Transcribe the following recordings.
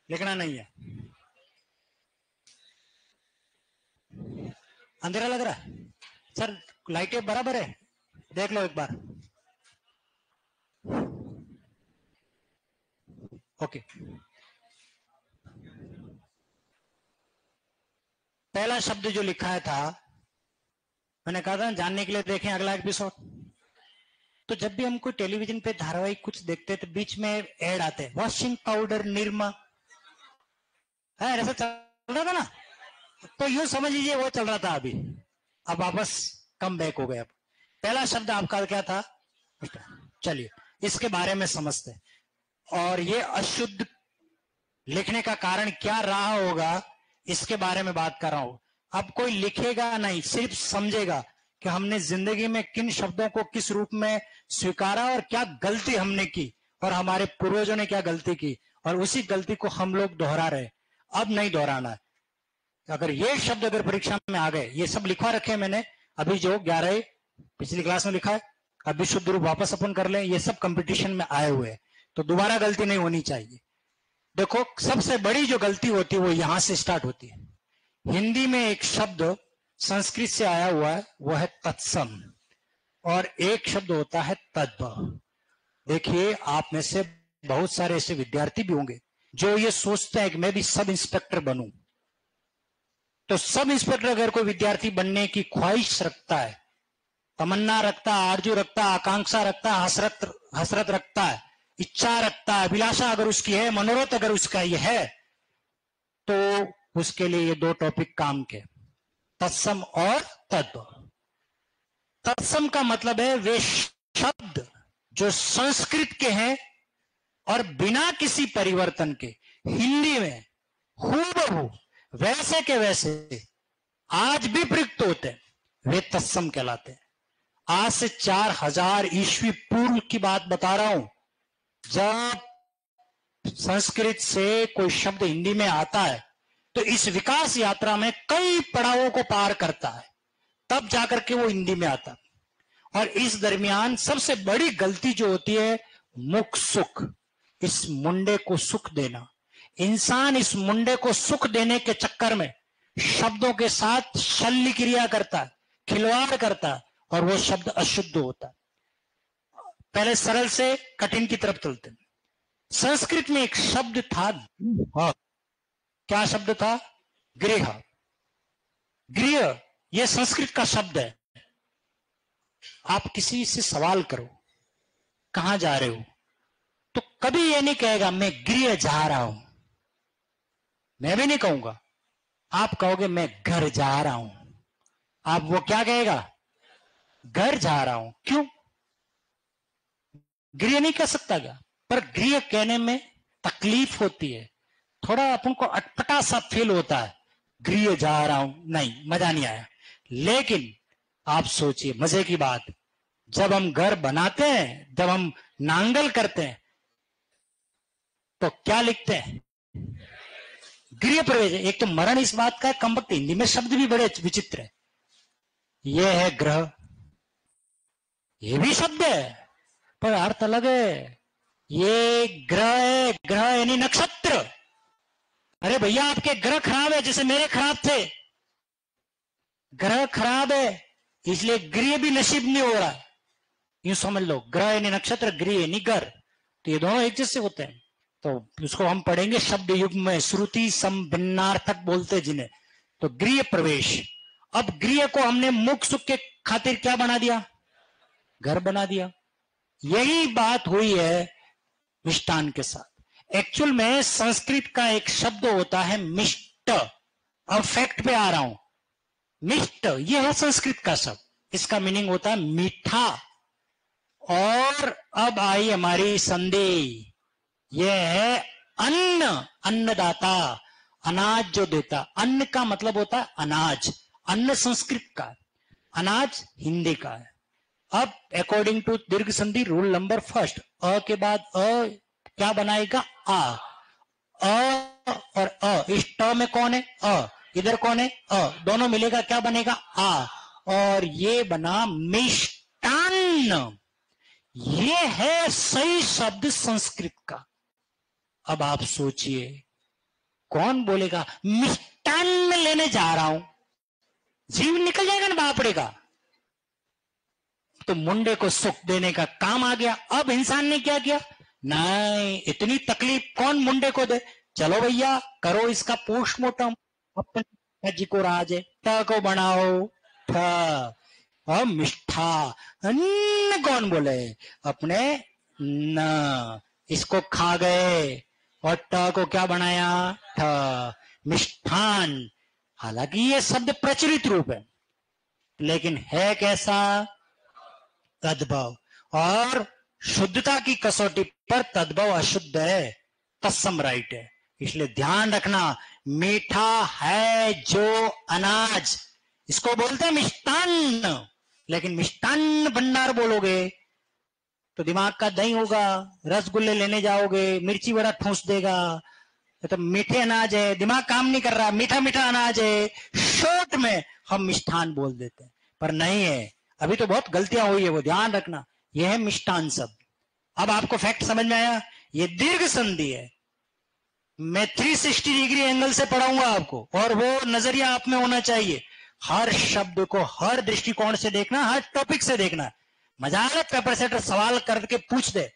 लिखना नहीं है। अंधेरा लग रहा है सर, लाइटें बराबर है, देख लो एक बार। ओके, पहला शब्द जो लिखा था, मैंने कहा था जानने के लिए देखें अगला एपिसोड। तो जब भी हम कोई टेलीविजन पे धारावाहिक कुछ देखते हैं तो बीच में ऐड आते हैं, वॉशिंग पाउडर निरमा, है ऐसा चल रहा था ना। तो यूं समझ लीजिए वो चल रहा था अभी, अब वापस कम बैक हो गया। पहला शब्द आपका क्या था? चलिए इसके बारे में समझते हैं। और ये अशुद्ध लिखने का कारण क्या रहा होगा, इसके बारे में बात कर रहा हूं। अब कोई लिखेगा नहीं, सिर्फ समझेगा कि हमने जिंदगी में किन शब्दों को किस रूप में स्वीकारा और क्या गलती हमने की और हमारे पूर्वजों ने क्या गलती की, और उसी गलती को हम लोग दोहरा रहे। अब नहीं दोहराना है। अगर ये शब्द अगर परीक्षा में आ गए, ये सब लिखवा रखे मैंने अभी, जो 11 पिछली क्लास में लिखा है, अभी शुद्ध रूप वापस अपन कर लें, ये सब कंपटीशन में आए हुए हैं, तो दोबारा गलती नहीं होनी चाहिए। देखो सबसे बड़ी जो गलती होती है वो यहां से स्टार्ट होती है। हिंदी में एक शब्द संस्कृत से आया हुआ है, वो है तत्सम, और एक शब्द होता है तद्भव। देखिए आप में से बहुत सारे ऐसे विद्यार्थी भी होंगे जो ये सोचते हैं कि मैं भी सब इंस्पेक्टर बनूं। तो सब इंस्पेक्टर अगर कोई विद्यार्थी बनने की ख्वाहिश रखता है, तमन्ना रखता है, आरजू रखता है, आकांक्षा रखता है, हसरत रखता है, इच्छा रखता है, अभिलाषा अगर उसकी है, मनोरथ अगर उसका ये है, तो उसके लिए ये दो टॉपिक काम के, तत्सम और तद्भव। तत्सम का मतलब है वे शब्द जो संस्कृत के हैं और बिना किसी परिवर्तन के हिंदी में हूबहू वैसे के वैसे आज भी प्रयुक्त होते हैं, वे तत्सम कहलाते हैं। आज से 4000 ईस्वी पूर्व की बात बता रहा हूं, जब संस्कृत से कोई शब्द हिंदी में आता है तो इस विकास यात्रा में कई पड़ावों को पार करता है, तब जाकर के वो हिंदी में आता। और इस दरमियान सबसे बड़ी गलती जो होती है, मुख सुख, इस मुंडे को सुख देना। इंसान इस मुंडे को सुख देने के चक्कर में शब्दों के साथ शल्य क्रिया करता है, खिलवाड़ करता है, और वो शब्द अशुद्ध होता है। पहले सरल से कठिन की तरफ चलते हैं। संस्कृत में एक शब्द था, क्या शब्द था? गृह। गृह यह संस्कृत का शब्द है। आप किसी से सवाल करो कहां जा रहे हो, तो कभी ये नहीं कहेगा मैं गृह जा रहा हूं, मैं भी नहीं कहूंगा। आप कहोगे मैं घर जा रहा हूं, आप वो क्या कहेगा? घर जा रहा हूं। क्यों? गृह नहीं कह सकता क्या? पर गृह कहने में तकलीफ होती है, थोड़ा अपन को अटपटा सा फील होता है। गृह जा रहा हूं, नहीं, मजा नहीं आया। लेकिन आप सोचिए मजे की बात, जब हम घर बनाते हैं, जब हम नांगल करते हैं, तो क्या लिखते हैं? गृह प्रवेश। एक तो मरण इस बात का है, कम वक्त हिंदी में शब्द भी बड़े विचित्र है। यह है ग्रह, ये भी शब्द है पर अर्थ अलग है। ये ग्रह है, ग्रह यानी नक्षत्र। अरे भैया आपके ग्रह खराब है, जैसे मेरे खराब थे। ग्रह खराब है इसलिए गृह भी नसीब नहीं हो रहा, यूं समझ लो। ग्रह यानी नक्षत्र, गृह यानी घर, तो ये दोनों एक जैसे होते हैं। तो उसको हम पढ़ेंगे शब्द युग में, श्रुति संभिन्नार्थक बोलते जिन्हें। तो गृह प्रवेश। अब गृह को हमने मुख सुख के खातिर क्या बना दिया? घर बना दिया। यही बात हुई है मिष्टान के साथ। एक्चुअल में संस्कृत का एक शब्द होता है मिष्ट। अब फैक्ट पे आ रहा हूं। मिष्ट यह है संस्कृत का शब्द, इसका मीनिंग होता है मीठा। और अब आई हमारी संधि, यह है अन्न, अन्नदाता, अनाज जो देता। अन्न का मतलब होता है अनाज, अन्न संस्कृत का, अनाज हिंदी का है। अब अकॉर्डिंग टू दीर्घ संधि रूल नंबर फर्स्ट, अ के बाद अ क्या बनाएगा? आ। अ और अ, इस ट में कौन है? अ। इधर कौन है? अ। दोनों मिलेगा क्या बनेगा? आ। और ये बना मिष्टान्न। ये है सही शब्द संस्कृत का। अब आप सोचिए कौन बोलेगा मिष्टान्न लेने जा रहा हूं, जीव निकल जाएगा ना बापड़े का। तो मुंडे को सुख देने का काम आ गया। अब इंसान ने क्या किया, नहीं इतनी तकलीफ कौन मुंडे को दे, चलो भैया करो इसका पोस्टमार्टम, अपने जी को राजे ट को बनाओ ठ, मिष्ठा अन्न कौन बोले, अपने न, इसको खा गए और ट को क्या बनाया ठ, मिष्ठान। हालांकि ये शब्द प्रचलित रूप है, लेकिन है कैसा, तद्भव। और शुद्धता की कसौटी पर तद्भव अशुद्ध है, तत्सम राइट है। इसलिए ध्यान रखना, मीठा है जो अनाज, इसको बोलते हैं मिष्टान्न। लेकिन मिष्टान्न भंडार बोलोगे तो दिमाग का दही होगा, रसगुल्ले लेने जाओगे मिर्ची बड़ा ठूस देगा, तो मीठे अनाज है, दिमाग काम नहीं कर रहा, मीठा मीठा अनाज है, शॉर्ट में हम मिष्ठान बोल देते हैं, पर नहीं है। अभी तो बहुत गलतियां हुई है, वो ध्यान रखना। यह है मिष्टान शब्द। अब आपको फैक्ट समझ में आया, ये दीर्घ संधि है। मैं 360 डिग्री एंगल से पढ़ाऊंगा आपको, और वो नजरिया आप में होना चाहिए। हर शब्द को हर दृष्टिकोण से देखना, हर टॉपिक से देखना। मजाक पेपर सेटर सवाल करके पूछ दे,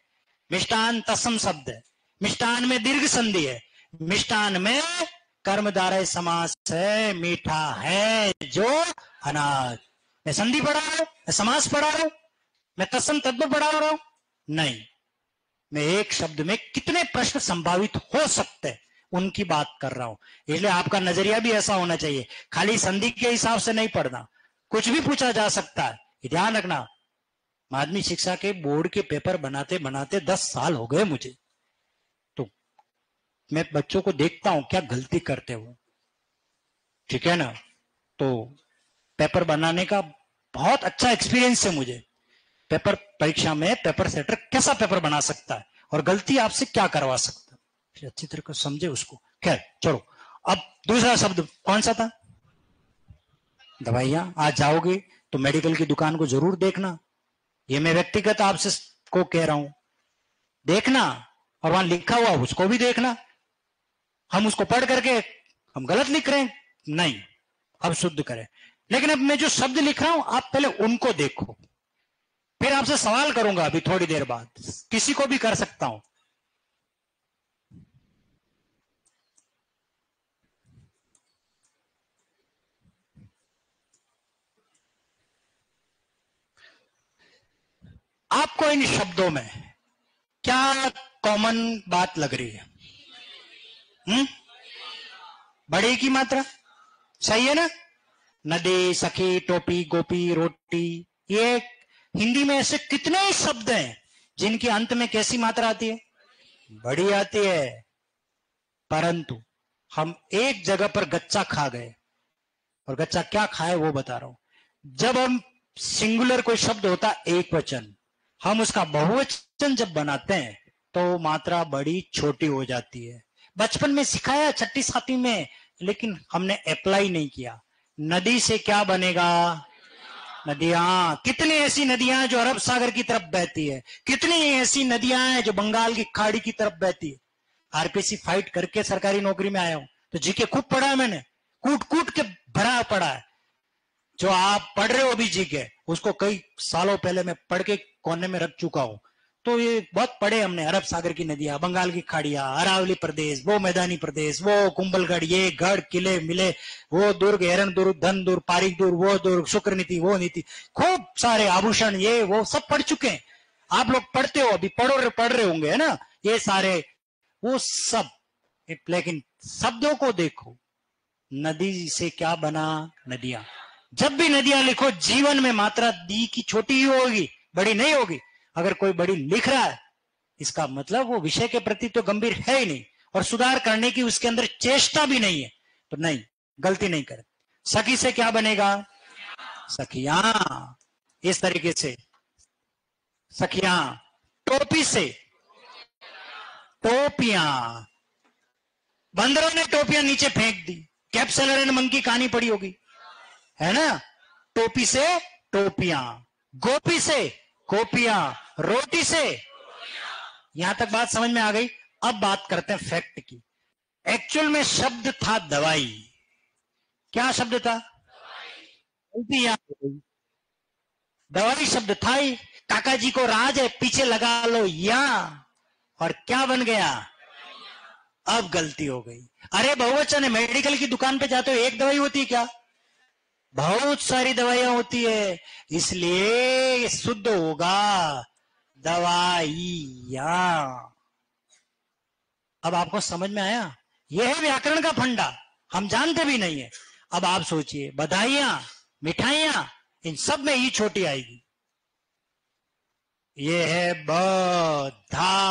मिष्टान तत्सम शब्द है, मिष्टान में दीर्घ संधि है, मिष्टान में कर्मधारय समास है, मीठा है जो अनाज। मैं संधि पढ़ा रहा हूं, मैं समास पढ़ा रहा हूं, मैं तत्सम तद्भव पढ़ा रहा हूं, नहीं। मैं एक शब्द में कितने प्रश्न संभावित हो सकते हैं उनकी बात कर रहा हूं। इसलिए आपका नजरिया भी ऐसा होना चाहिए, खाली संधि के हिसाब से नहीं पढ़ना, कुछ भी पूछा जा सकता है। ध्यान रखना, माध्यमिक शिक्षा के बोर्ड के पेपर बनाते बनाते 10 साल हो गए मुझे, तो मैं बच्चों को देखता हूं क्या गलती करते हो, ठीक है ना। तो पेपर बनाने का बहुत अच्छा एक्सपीरियंस है मुझे। पेपर परीक्षा में पेपर सेटर कैसा पेपर बना सकता है और गलती आपसे क्या करवा सकता है, अच्छी तरह से समझे उसको। खैर चलो, अब दूसरा शब्द कौन सा था, दवाइयां। आज जाओगे तो मेडिकल की दुकान को जरूर देखना, ये मैं व्यक्तिगत आपसे को कह रहा हूं, देखना, और वहां लिखा हुआ उसको भी देखना। हम उसको पढ़ करके हम गलत लिख रहे हैं, नहीं, अब शुद्ध करें। लेकिन अब मैं जो शब्द लिख रहा हूं आप पहले उनको देखो, फिर आपसे सवाल करूंगा अभी थोड़ी देर बाद, किसी को भी कर सकता हूं। आपको इन शब्दों में क्या कॉमन बात लग रही है? बड़ी की मात्रा सही है ना, नदी, सखी, टोपी, गोपी, रोटी, ये हिंदी में ऐसे कितने ही शब्द हैं जिनके अंत में कैसी मात्रा आती है, बड़ी आती है। परंतु हम एक जगह पर गच्चा खा गए, और गच्चा क्या खाए वो बता रहा हूं। जब हम सिंगुलर कोई शब्द होता एक वचन, हम उसका बहुवचन जब बनाते हैं तो मात्रा बड़ी छोटी हो जाती है। बचपन में सिखाया 6ठी 7वीं में, लेकिन हमने अप्लाई नहीं किया। नदी से क्या बनेगा, नदियां। कितनी ऐसी नदियां जो अरब सागर की तरफ बहती है, कितनी ऐसी नदियां हैं जो बंगाल की खाड़ी की तरफ बहती है। आरपीसी फाइट करके सरकारी नौकरी में आया हूं, तो जीके खूब पढ़ा है मैंने, कूट कूट के भरा पड़ा है। जो आप पढ़ रहे हो अभी जीके, उसको कई सालों पहले मैं पढ़ के कोने में रख चुका हूं। तो ये बहुत पढ़े हमने, अरब सागर की नदियां, बंगाल की खाड़ियां, अरावली प्रदेश, वो मैदानी प्रदेश, वो कुंभलगढ़, ये गढ़ किले मिले, वो दुर्ग, एरन दुर्ग, धन दुर्ग, पारिक दुर्ग, वो दुर्ग, शुक्र नीति, वो नीति, खूब सारे आभूषण, ये वो सब पढ़ चुके हैं। आप लोग पढ़ते हो, अभी पढ़ रहे होंगे, है ना, ये सारे वो सब। लेकिन शब्दों को देखो, नदी से क्या बना, नदियां। जब भी नदियां लिखो, जीवन में मात्रा दी की छोटी ही होगी, बड़ी नहीं होगी। अगर कोई बड़ी लिख रहा है, इसका मतलब वो विषय के प्रति तो गंभीर है ही नहीं, और सुधार करने की उसके अंदर चेष्टा भी नहीं है, तो नहीं, गलती नहीं करे। सखी से क्या बनेगा, सखियां, इस तरीके से सखियां। टोपी से टोपियां, बंदरों ने टोपियां नीचे फेंक दी, कैप्सलर एंड मंकी कहानी पड़ी होगी, है ना। टोपी से टोपियां, गोपी से गोपियां, रोटी से, यहां तक बात समझ में आ गई। अब बात करते हैं फैक्ट की। एक्चुअल में शब्द था दवाई। क्या शब्द था? उल्टी याद हो गई। दवाई शब्द था ही। काका जी को राज है, पीछे लगा लो या, और क्या बन गया? अब गलती हो गई। अरे बहुवचन है, मेडिकल की दुकान पे जाते हो, एक दवाई होती है क्या? बहुत सारी दवाइयां होती है, इसलिए शुद्ध होगा दवाइया। अब आपको समझ में आया? यह है व्याकरण का फंडा, हम जानते भी नहीं है। अब आप सोचिए, बधाइयां, मिठाइयां, इन सब में ई छोटी आएगी। ये है बधाई,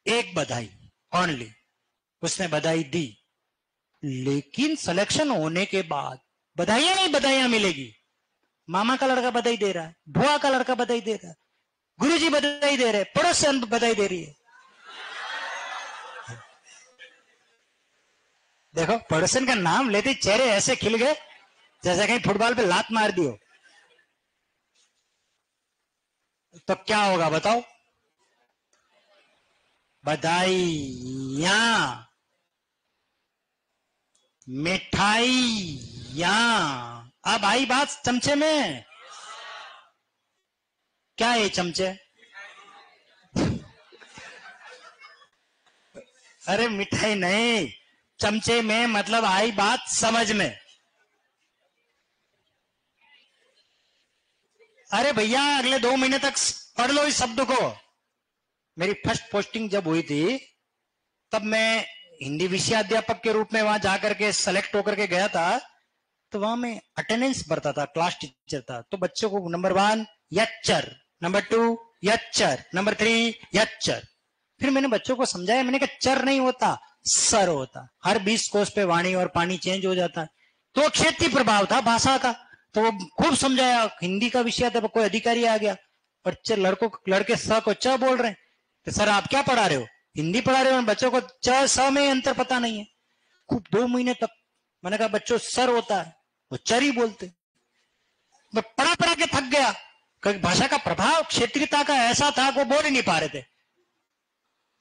एक बधाई ओनली, उसने बधाई दी। लेकिन सिलेक्शन होने के बाद बधाइयां नहीं बधाइयां मिलेगी। मामा का लड़का बधाई दे रहा है, बुआ का लड़का बधाई दे रहा है, गुरुजी बधाई दे रहे, पड़ोसन बधाई दे रही है। देखो, पड़ोसन का नाम लेते चेहरे ऐसे खिल गए जैसे कहीं फुटबॉल पे लात मार दी हो। तो क्या होगा बताओ? बधाइयां, मिठाइयां। अब आई बात चमचे में। क्या है चमचे? अरे मिठाई नहीं, चमचे में मतलब आई बात समझ में। अरे भैया, अगले 2 महीने तक पढ़ लो इस शब्द को। मेरी फर्स्ट पोस्टिंग जब हुई थी, तब मैं हिंदी विषय अध्यापक के रूप में वहां जाकर के सेलेक्ट होकर के गया था। तो वहां मैं अटेंडेंस भरता था, क्लास टीचर था। तो बच्चों को नंबर 1 यच्चर, नंबर 2 यच्चर, नंबर 3 यच्चर। फिर मैंने बच्चों को समझाया, मैंने कहा चर नहीं होता, सर होता। हर 20 कोस पे वाणी और पानी चेंज हो जाता है। तो क्षेत्रीय प्रभाव था, भाषा का। तो वो खूब समझाया। हिंदी का विषय था, कोई अधिकारी आ गया, बच्चे लड़के स को च बोल रहे हैं। तो सर आप क्या पढ़ा रहे हो? हिंदी पढ़ा रहे हो? बच्चों को च स में अंतर पता नहीं है। खूब 2 महीने तक मैंने कहा बच्चों सर होता है, वो चर ही बोलते। मैं पढ़ा पढ़ा के थक गया, क्योंकि भाषा का प्रभाव क्षेत्रीयता का ऐसा था कि वो बोल ही नहीं पा रहे थे।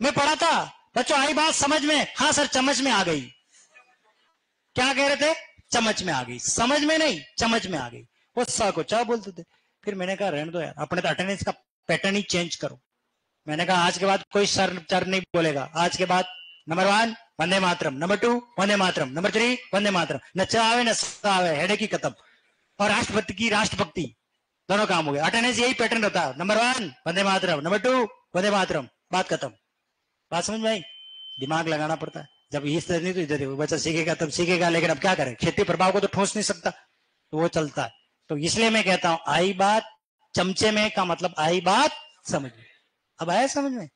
मैं पढ़ा था, बच्चों आई बात समझ में? हाँ सर चम्मच में आ गई। क्या कह रहे थे? चम्मच में आ गई, समझ में नहीं, चम्मच में आ गई। वो स को च बोलते थे। फिर मैंने कहा रहने दो यार, अपने तो अटेंडेंस का पैटर्न ही चेंज करो। मैंने कहा आज के बाद कोई सर चर नहीं बोलेगा। आज के बाद number 1 Vande Mataram, number 2 Vande Mataram, number 3 Vande Mataram. न च आवे न स आवे, हेडे की खत्म। और राष्ट्रपति की राष्ट्रभक्ति, दोनों काम हो गए। अटेंडेंस यही पैटर्न रहता है, नंबर 1 वंदे मातरम, नंबर 2 वंदे मातरम, बात खत्म। बात समझ में आई? दिमाग लगाना पड़ता है। जब इधर नहीं तो इधर, बच्चा सीखेगा तब सीखेगा। लेकिन अब क्या करें, क्षेत्रीय प्रभाव को तो ठोस नहीं सकता, तो वो चलता है। तो इसलिए मैं कहता हूं आई बात चमचे में का मतलब आई बात समझ में। अब आया समझ में?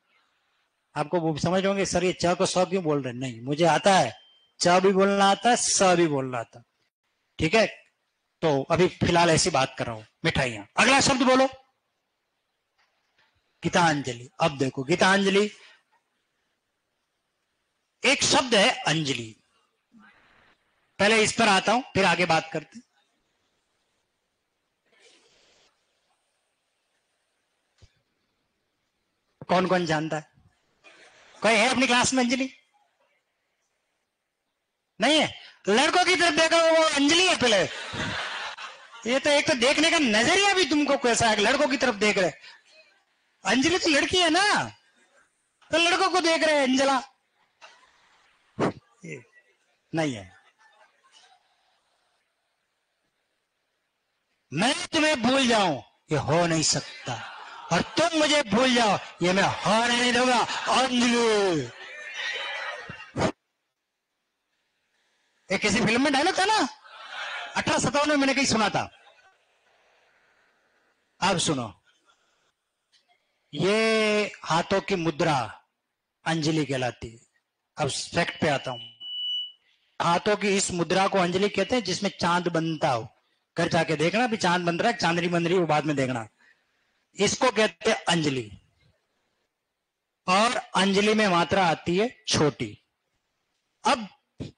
आपको वो समझ होंगे सर ये च को स क्यों बोल रहे हैं? नहीं, मुझे आता है, च भी बोलना आता है, स भी बोलना आता है। ठीक है, तो अभी फिलहाल ऐसी बात कर रहा हूं। मिठाइयां, अगला शब्द बोलो। गीतांजलि। अब देखो गीतांजलि एक शब्द है, अंजलि। पहले इस पर आता हूं, फिर आगे बात करते हैं। कौन कौन जानता है? कोई है अपनी क्लास में अंजलि? नहीं है? लड़कों की तरफ देखो, वो अंजलि है पहले। ये तो एक तो देखने का नजरिया भी तुमको कैसा है, लड़कों की तरफ देख रहे। अंजलि तो लड़की है ना, तो लड़कों को देख रहे हैं अंजला। नहीं है। मैं तुम्हें भूल जाऊं ये हो नहीं सकता, और तुम मुझे भूल जाओ ये मैं होने नहीं दूंगा। अंजलि, एक किसी फिल्म में डायलॉग था ना, 1857 में मैंने कहीं सुना था। अब सुनो, ये हाथों की मुद्रा अंजलि कहलाती है। अब फैक्ट पे आता हूं। हाथों की इस मुद्रा को अंजलि कहते हैं, जिसमें चांद बनता हो। घर जाके देखना भी चांद बन रहा है, चांदनी बन रही है, वो बाद में देखना। इसको कहते हैं अंजलि। और अंजलि में मात्रा आती है छोटी। अब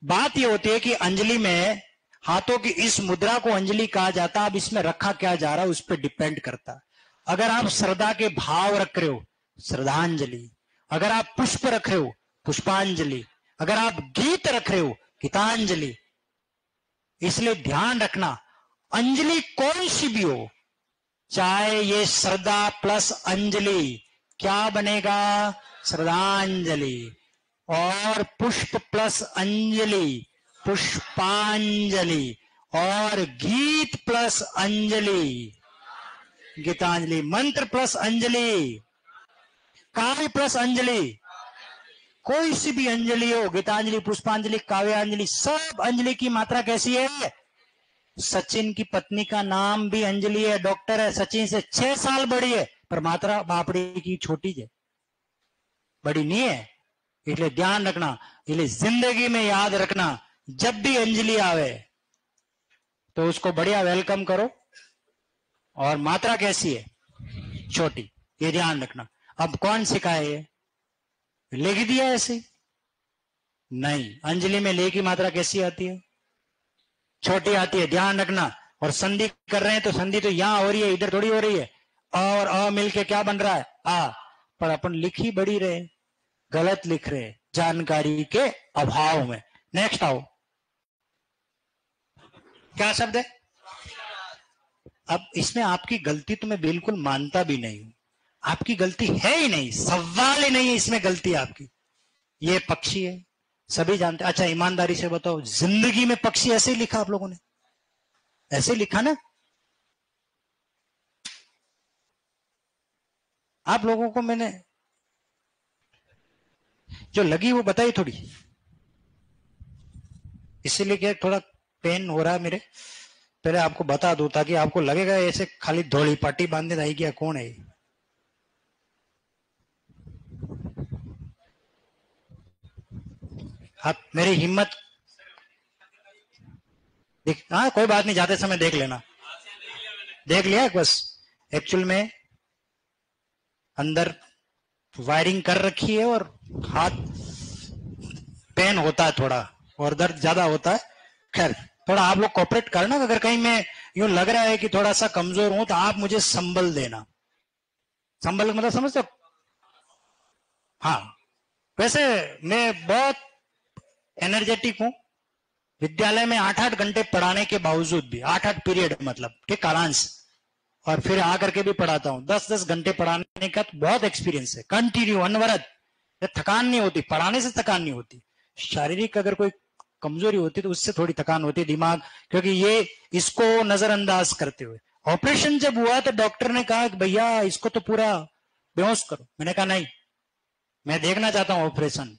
बात यह होती है कि अंजलि में हाथों की इस मुद्रा को अंजलि कहा जाता है। अब इसमें रखा क्या जा रहा है उस पर डिपेंड करता है। अगर आप श्रद्धा के भाव रख रहे हो, श्रद्धांजलि। अगर आप पुष्प रख रहे हो, पुष्पांजलि। अगर आप गीत रख रहे हो, गीतांजलि। इसलिए ध्यान रखना, अंजलि कौन सी भी हो, चाहे ये श्रद्धा प्लस अंजलि, क्या बनेगा? श्रद्धांजलि। और पुष्प प्लस अंजलि, पुष्पांजलि। और गीत प्लस अंजलि, गीतांजलि। मंत्र प्लस अंजलि, काव्य प्लस अंजलि। कोई सी भी अंजलि हो, गीतांजलि, पुष्पांजलि, काव्यांजलि, सब अंजलि की मात्रा कैसी है? सचिन की पत्नी का नाम भी अंजलि है, डॉक्टर है, सचिन से 6 साल बड़ी है, पर मात्रा बापड़ी की छोटी है, बड़ी नहीं है। इसलिए ध्यान रखना, इसलिए जिंदगी में याद रखना, जब भी अंजलि आवे तो उसको बढ़िया वेलकम करो। और मात्रा कैसी है? छोटी, ये ध्यान रखना। अब कौन सिखाए? ये लिख दिया ऐसे? नहीं, अंजलि में ले की मात्रा कैसी आती है? छोटी आती है, ध्यान रखना। और संधि कर रहे हैं तो संधि तो यहां हो रही है, इधर थोड़ी हो रही है। और अ मिलके क्या बन रहा है? आ। पर अपन लिख ही बड़ी रहे, गलत लिख रहे, जानकारी के अभाव में। नेक्स्ट आओ, क्या शब्द है? अब इसमें आपकी गलती तो मैं बिल्कुल मानता भी नहीं हूं, आपकी गलती है ही नहीं, सवाल ही नहीं है इसमें गलती आपकी। ये पक्षी है, सभी जानते। अच्छा ईमानदारी से बताओ, जिंदगी में पक्षी ऐसे ही लिखा आप लोगों ने? ऐसे लिखा ना? आप लोगों को मैंने जो लगी वो बताई थोड़ी, इसीलिए क्या थोड़ा पेन हो रहा है मेरे, पहले आपको बता दूं ताकि आपको लगेगा ऐसे खाली धोली पट्टी बांधने आई क्या, कौन है? आप मेरी हिम्मत देख, हाँ कोई बात नहीं, जाते समय देख लेना। देख लिया बस। एक्चुअल में अंदर वायरिंग कर रखी है और हाथ पेन होता है थोड़ा, और दर्द ज्यादा होता है। खैर थोड़ा आप लोग कोऑपरेट करना, अगर कहीं मैं यूं लग रहा है कि थोड़ा सा कमजोर हूं तो आप मुझे संबल देना। संबल मतलब समझते हो? हाँ, वैसे मैं बहुत एनर्जेटिक हूं, विद्यालय में 8-8 घंटे पढ़ाने के बावजूद भी, 8-8 पीरियड मतलब, ठीक, कालांश, और फिर आकर के भी पढ़ाता हूं। 10-10 घंटे पढ़ाने का तो बहुत एक्सपीरियंस है, कंटिन्यू, अनवरत, थकान नहीं होती, पढ़ाने से थकान नहीं होती। शारीरिक अगर कोई कमजोरी होती तो उससे थोड़ी थकान होती, दिमाग, क्योंकि ये इसको नजरअंदाज करते हुए। ऑपरेशन जब हुआ तो डॉक्टर ने कहा कि भैया इसको तो पूरा बेहोश करो। मैंने कहा नहीं, मैं देखना चाहता हूं ऑपरेशन।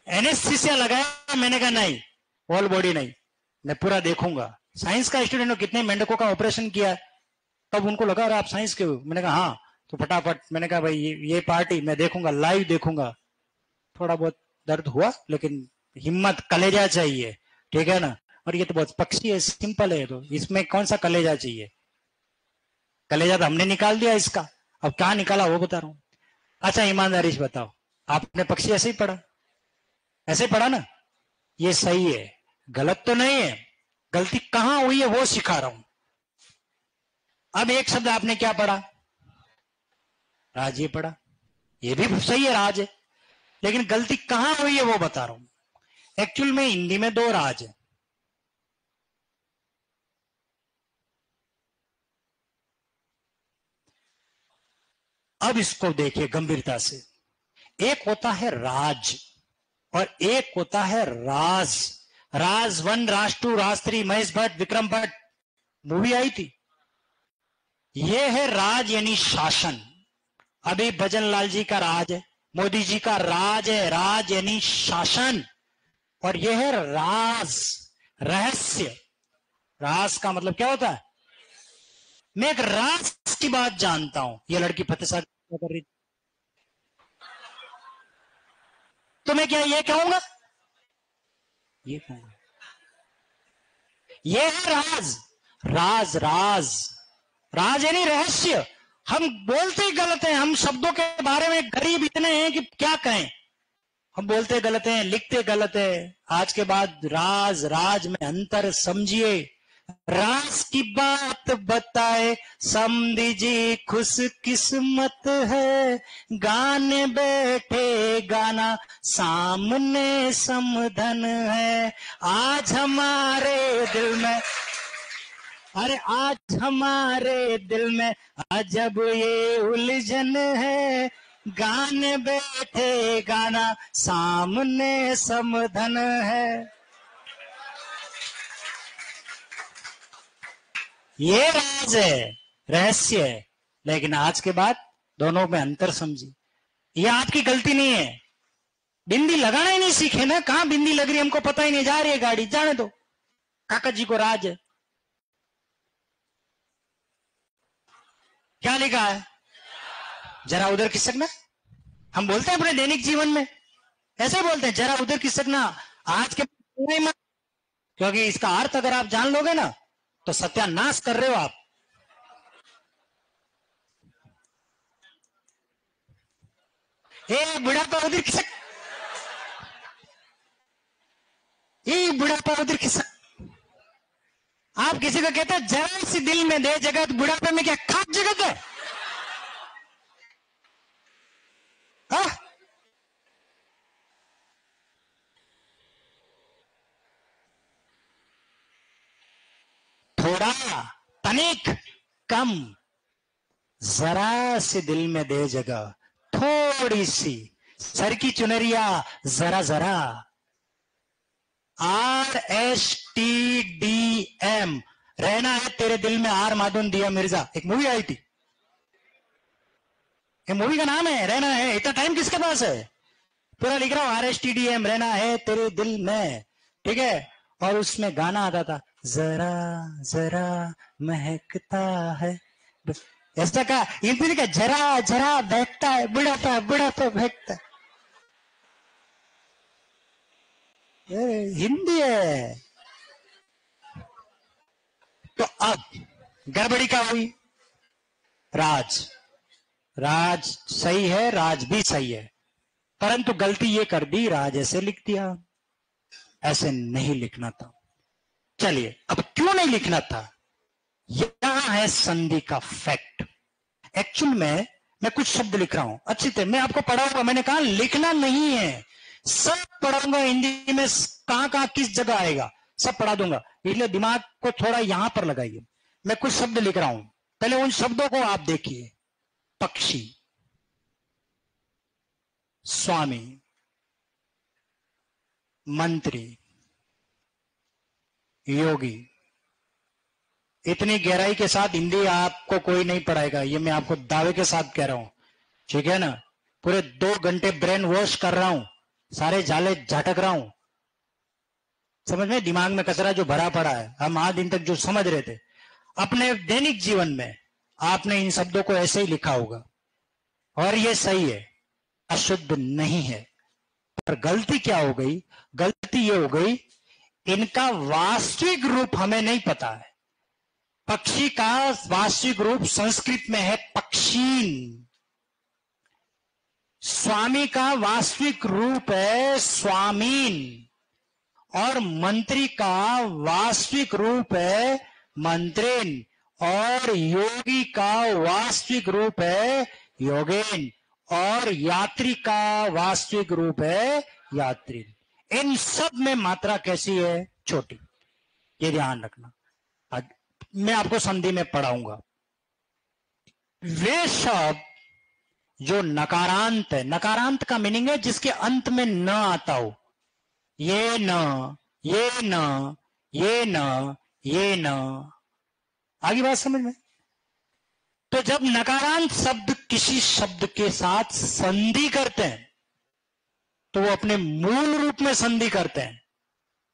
एनेस्थीसिया लगाया, मैंने कहा नहीं, होल बॉडी नहीं, मैं पूरा देखूंगा। साइंस का स्टूडेंट हो, कितने मेंढकों का ऑपरेशन किया, तब उनको लगा अरे आप साइंस के हो। मैंने कहा हाँ, तो फटाफट मैंने कहा भाई ये पार्टी मैं देखूंगा, लाइव देखूंगा। थोड़ा बहुत दर्द हुआ, लेकिन हिम्मत, कलेजा चाहिए, ठीक है ना। और ये तो बहुत पक्षी है, सिंपल है, तो इसमें कौन सा कलेजा चाहिए? कलेजा तो हमने निकाल दिया इसका, अब क्या निकाला वो बता रहा हूं। अच्छा ईमानदारी से बताओ, आपने पक्षी ऐसे ही पढ़ा? ऐसे पढ़ा ना? ये सही है, गलत तो नहीं है, गलती कहां हुई है वो सिखा रहा हूं। अब एक शब्द आपने क्या पढ़ा? राज, ये पढ़ा, ये भी सही है, राज है, लेकिन गलती कहां हुई है वो बता रहा हूं। एक्चुअल में हिंदी में 2 राज है। अब इसको देखिए गंभीरता से, एक होता है राज और एक होता है राज। राज 1, राज 2, राज 3, महेश भट्ट, विक्रम भट्ट मूवी आई थी। ये है राज यानी शासन। अभी भजन लाल जी का राज है, मोदी जी का राज है, राज यानी शासन। और यह है राज, रहस्य। राज का मतलब क्या होता है? मैं एक राज की बात जानता हूं। ये लड़की फतेहसागर कर रही, तो मैं क्या ये कहूंगा? ये कहूंगा, ये है राज। राज, राज, राज यानी रहस्य। हम बोलते ही गलत हैं, हम शब्दों के बारे में गरीब इतने हैं कि क्या कहें। हम बोलते गलत हैं, लिखते गलत है। आज के बाद राज, राज में अंतर समझिए। राज की बात बताए समधी जी खुश किस्मत है, गाने बैठे गाना सामने समधन है। आज हमारे दिल में, अरे आज हमारे दिल में अजब ये उलझन है, गाने बैठे गाना सामने समधन है। ये राज है, रहस्य है। लेकिन आज के बाद दोनों में अंतर समझी। ये आपकी गलती नहीं है, बिंदी लगाना ही नहीं सीखे ना। कहां बिंदी लग रही हमको पता ही नहीं, जा रही है गाड़ी, जाने दो। काका जी को राज है। क्या लिखा है? जरा उधर खिसकना। हम बोलते हैं अपने दैनिक जीवन में ऐसे बोलते हैं, जरा उधर खिसकना। आज के मत, क्योंकि इसका अर्थ अगर आप जान लोगे ना तो सत्यानाश कर रहे हो आप। बुढ़ापा उधर खिसक, बुढ़ापा उधर खिसक। आप किसी को कहते हैं जरा सी दिल में दे जगत, बुढ़ापे में क्या खाक जगत है? हा? थोड़ा, तनिक, कम, जरा सी दिल में दे जगह, थोड़ी सी, सर की चुनरिया जरा जरा। RSTDM, रहना है तेरे दिल में। आर माधवन दिया मिर्जा, एक मूवी आई थी, ये मूवी का नाम है रहना है। इतना टाइम किसके पास है? पूरा लिख रहा हूं, RSTDM, रहना है तेरे दिल में, ठीक है। और उसमें गाना आता था, जरा जरा महकता है, ऐसा का इंपी का, जरा जरा बहकता है बुढ़ापा, बुढ़ापा बहकता है। हिंदी है। तो अब गड़बड़ी क्या हुई? राज, राज सही है, राज भी सही है, परंतु गलती ये कर दी, राज ऐसे लिख दिया, ऐसे नहीं लिखना था। चलिए, अब क्यों नहीं लिखना था? यहां है संधि का फैक्ट। एक्चुअल में मैं कुछ शब्द लिख रहा हूं अच्छी तरह, मैं आपको पढ़ाऊंगा। मैंने कहा लिखना नहीं है, सब पढ़ाऊंगा हिंदी में, कहां कहां किस जगह आएगा सब पढ़ा दूंगा, इसलिए दिमाग को थोड़ा यहां पर लगाइए। मैं कुछ शब्द लिख रहा हूं, पहले उन शब्दों को आप देखिए। पक्षी, स्वामी, मंत्री, योगी। इतनी गहराई के साथ हिंदी आपको कोई नहीं पढ़ाएगा, ये मैं आपको दावे के साथ कह रहा हूं, ठीक है ना। पूरे 2 घंटे ब्रेन वॉश कर रहा हूं, सारे जाले झटक रहा हूं, समझ में, दिमाग में कचरा जो भरा पड़ा है, हम आज दिन तक जो समझ रहे थे, अपने दैनिक जीवन में आपने इन शब्दों को ऐसे ही लिखा होगा, और ये सही है, अशुद्ध नहीं है। पर गलती क्या हो गई? गलती ये हो गई, इनका वास्तविक रूप हमें नहीं पता है। पक्षी का वास्तविक रूप संस्कृत में है पक्षीन, स्वामी का वास्तविक रूप है स्वामीन, और मंत्री का वास्तविक रूप है मंत्रेन, और योगी का वास्तविक रूप है योगेन, और यात्री का वास्तविक रूप है यात्री। इन सब में मात्रा कैसी है? छोटी, ये ध्यान रखना। मैं आपको संधि में पढ़ाऊंगा। वे शब्द जो नकारांत है, नकारांत का मीनिंग है जिसके अंत में न आता हो, ये न, ये न, ये न, ये न, आगे बात समझ में। तो जब नकारांत शब्द किसी शब्द के साथ संधि करते हैं तो वो अपने मूल रूप में संधि करते हैं।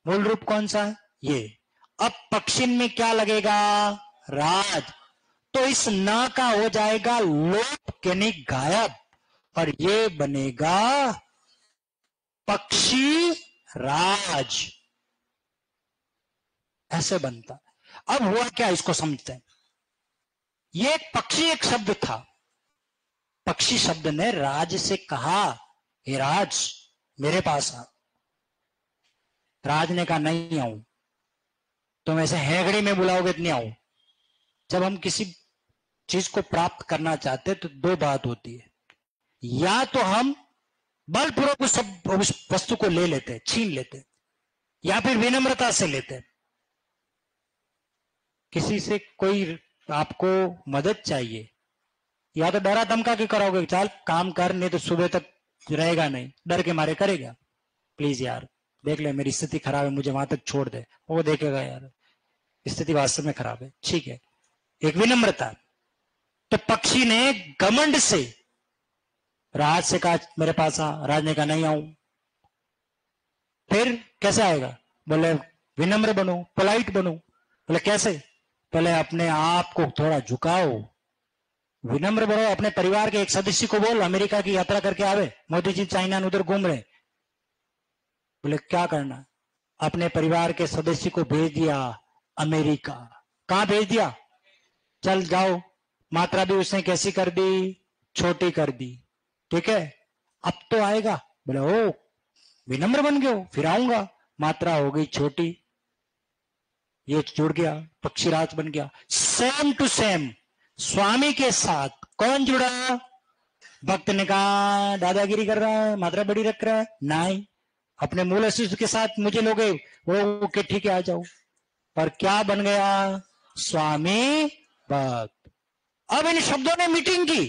मूल रूप कौन सा है? ये। अब पक्षिन में क्या लगेगा? राज। तो इस न का हो जाएगा लोप, यानी गायब, और ये बनेगा पक्षी राज, ऐसे बनता है। अब हुआ क्या, इसको समझते हैं। ये एक पक्षी एक शब्द था, पक्षी शब्द ने राज से कहा, हे राज मेरे पास आ। राज ने कहा नहीं आऊं, तुम ऐसे हैगड़ी में बुलाओगे तो नहीं आऊं। जब हम किसी चीज को प्राप्त करना चाहते हैं तो दो बात होती है, या तो हम बलपूर्वक उस वस्तु को ले लेते हैं, छीन लेते हैं, या फिर विनम्रता से लेते हैं। किसी से कोई आपको मदद चाहिए, या तो डरा धमका के कराओगे, चल काम कर, नहीं तो सुबह तक रहेगा नहीं, डर के मारे करेगा, प्लीज यार देख ले मेरी स्थिति खराब है, मुझे वहां तक छोड़ दे। वो देखेगा यार स्थिति वास्तव में खराब है, ठीक है, एक विनम्रता। तो पक्षी ने घमंड से राज से कहा मेरे पास आ, राज ने कहा नहीं आऊं। फिर कैसे आएगा? बोले विनम्र बनो, पोलाइट बनो। बोले कैसे? पहले अपने आप को थोड़ा झुकाओ, विनम्र बनो। अपने परिवार के एक सदस्य को बोल अमेरिका की यात्रा करके आवे, मोदी जी चाइना उधर घूम रहे। बोले क्या करना? अपने परिवार के सदस्य को भेज दिया अमेरिका। कहां भेज दिया? चल जाओ। मात्रा भी उसने कैसी कर दी? छोटी कर दी, ठीक है, अब तो आएगा। बोले ओ विनम्र बन गए हो, फिर आऊंगा। मात्रा हो गई छोटी, ये जुड़ गया, पक्षीराज बन गया। सेम टू सेम स्वामी के साथ कौन जुड़ा? भक्त ने कहा दादागिरी कर रहा है, मात्रा बड़ी रख रहा है, नहीं, अपने मूल अस्तित्व के साथ मुझे लोगे, वो के ठीक है आ जाओ। और क्या बन गया? स्वामी भक्त। अब इन शब्दों ने मीटिंग की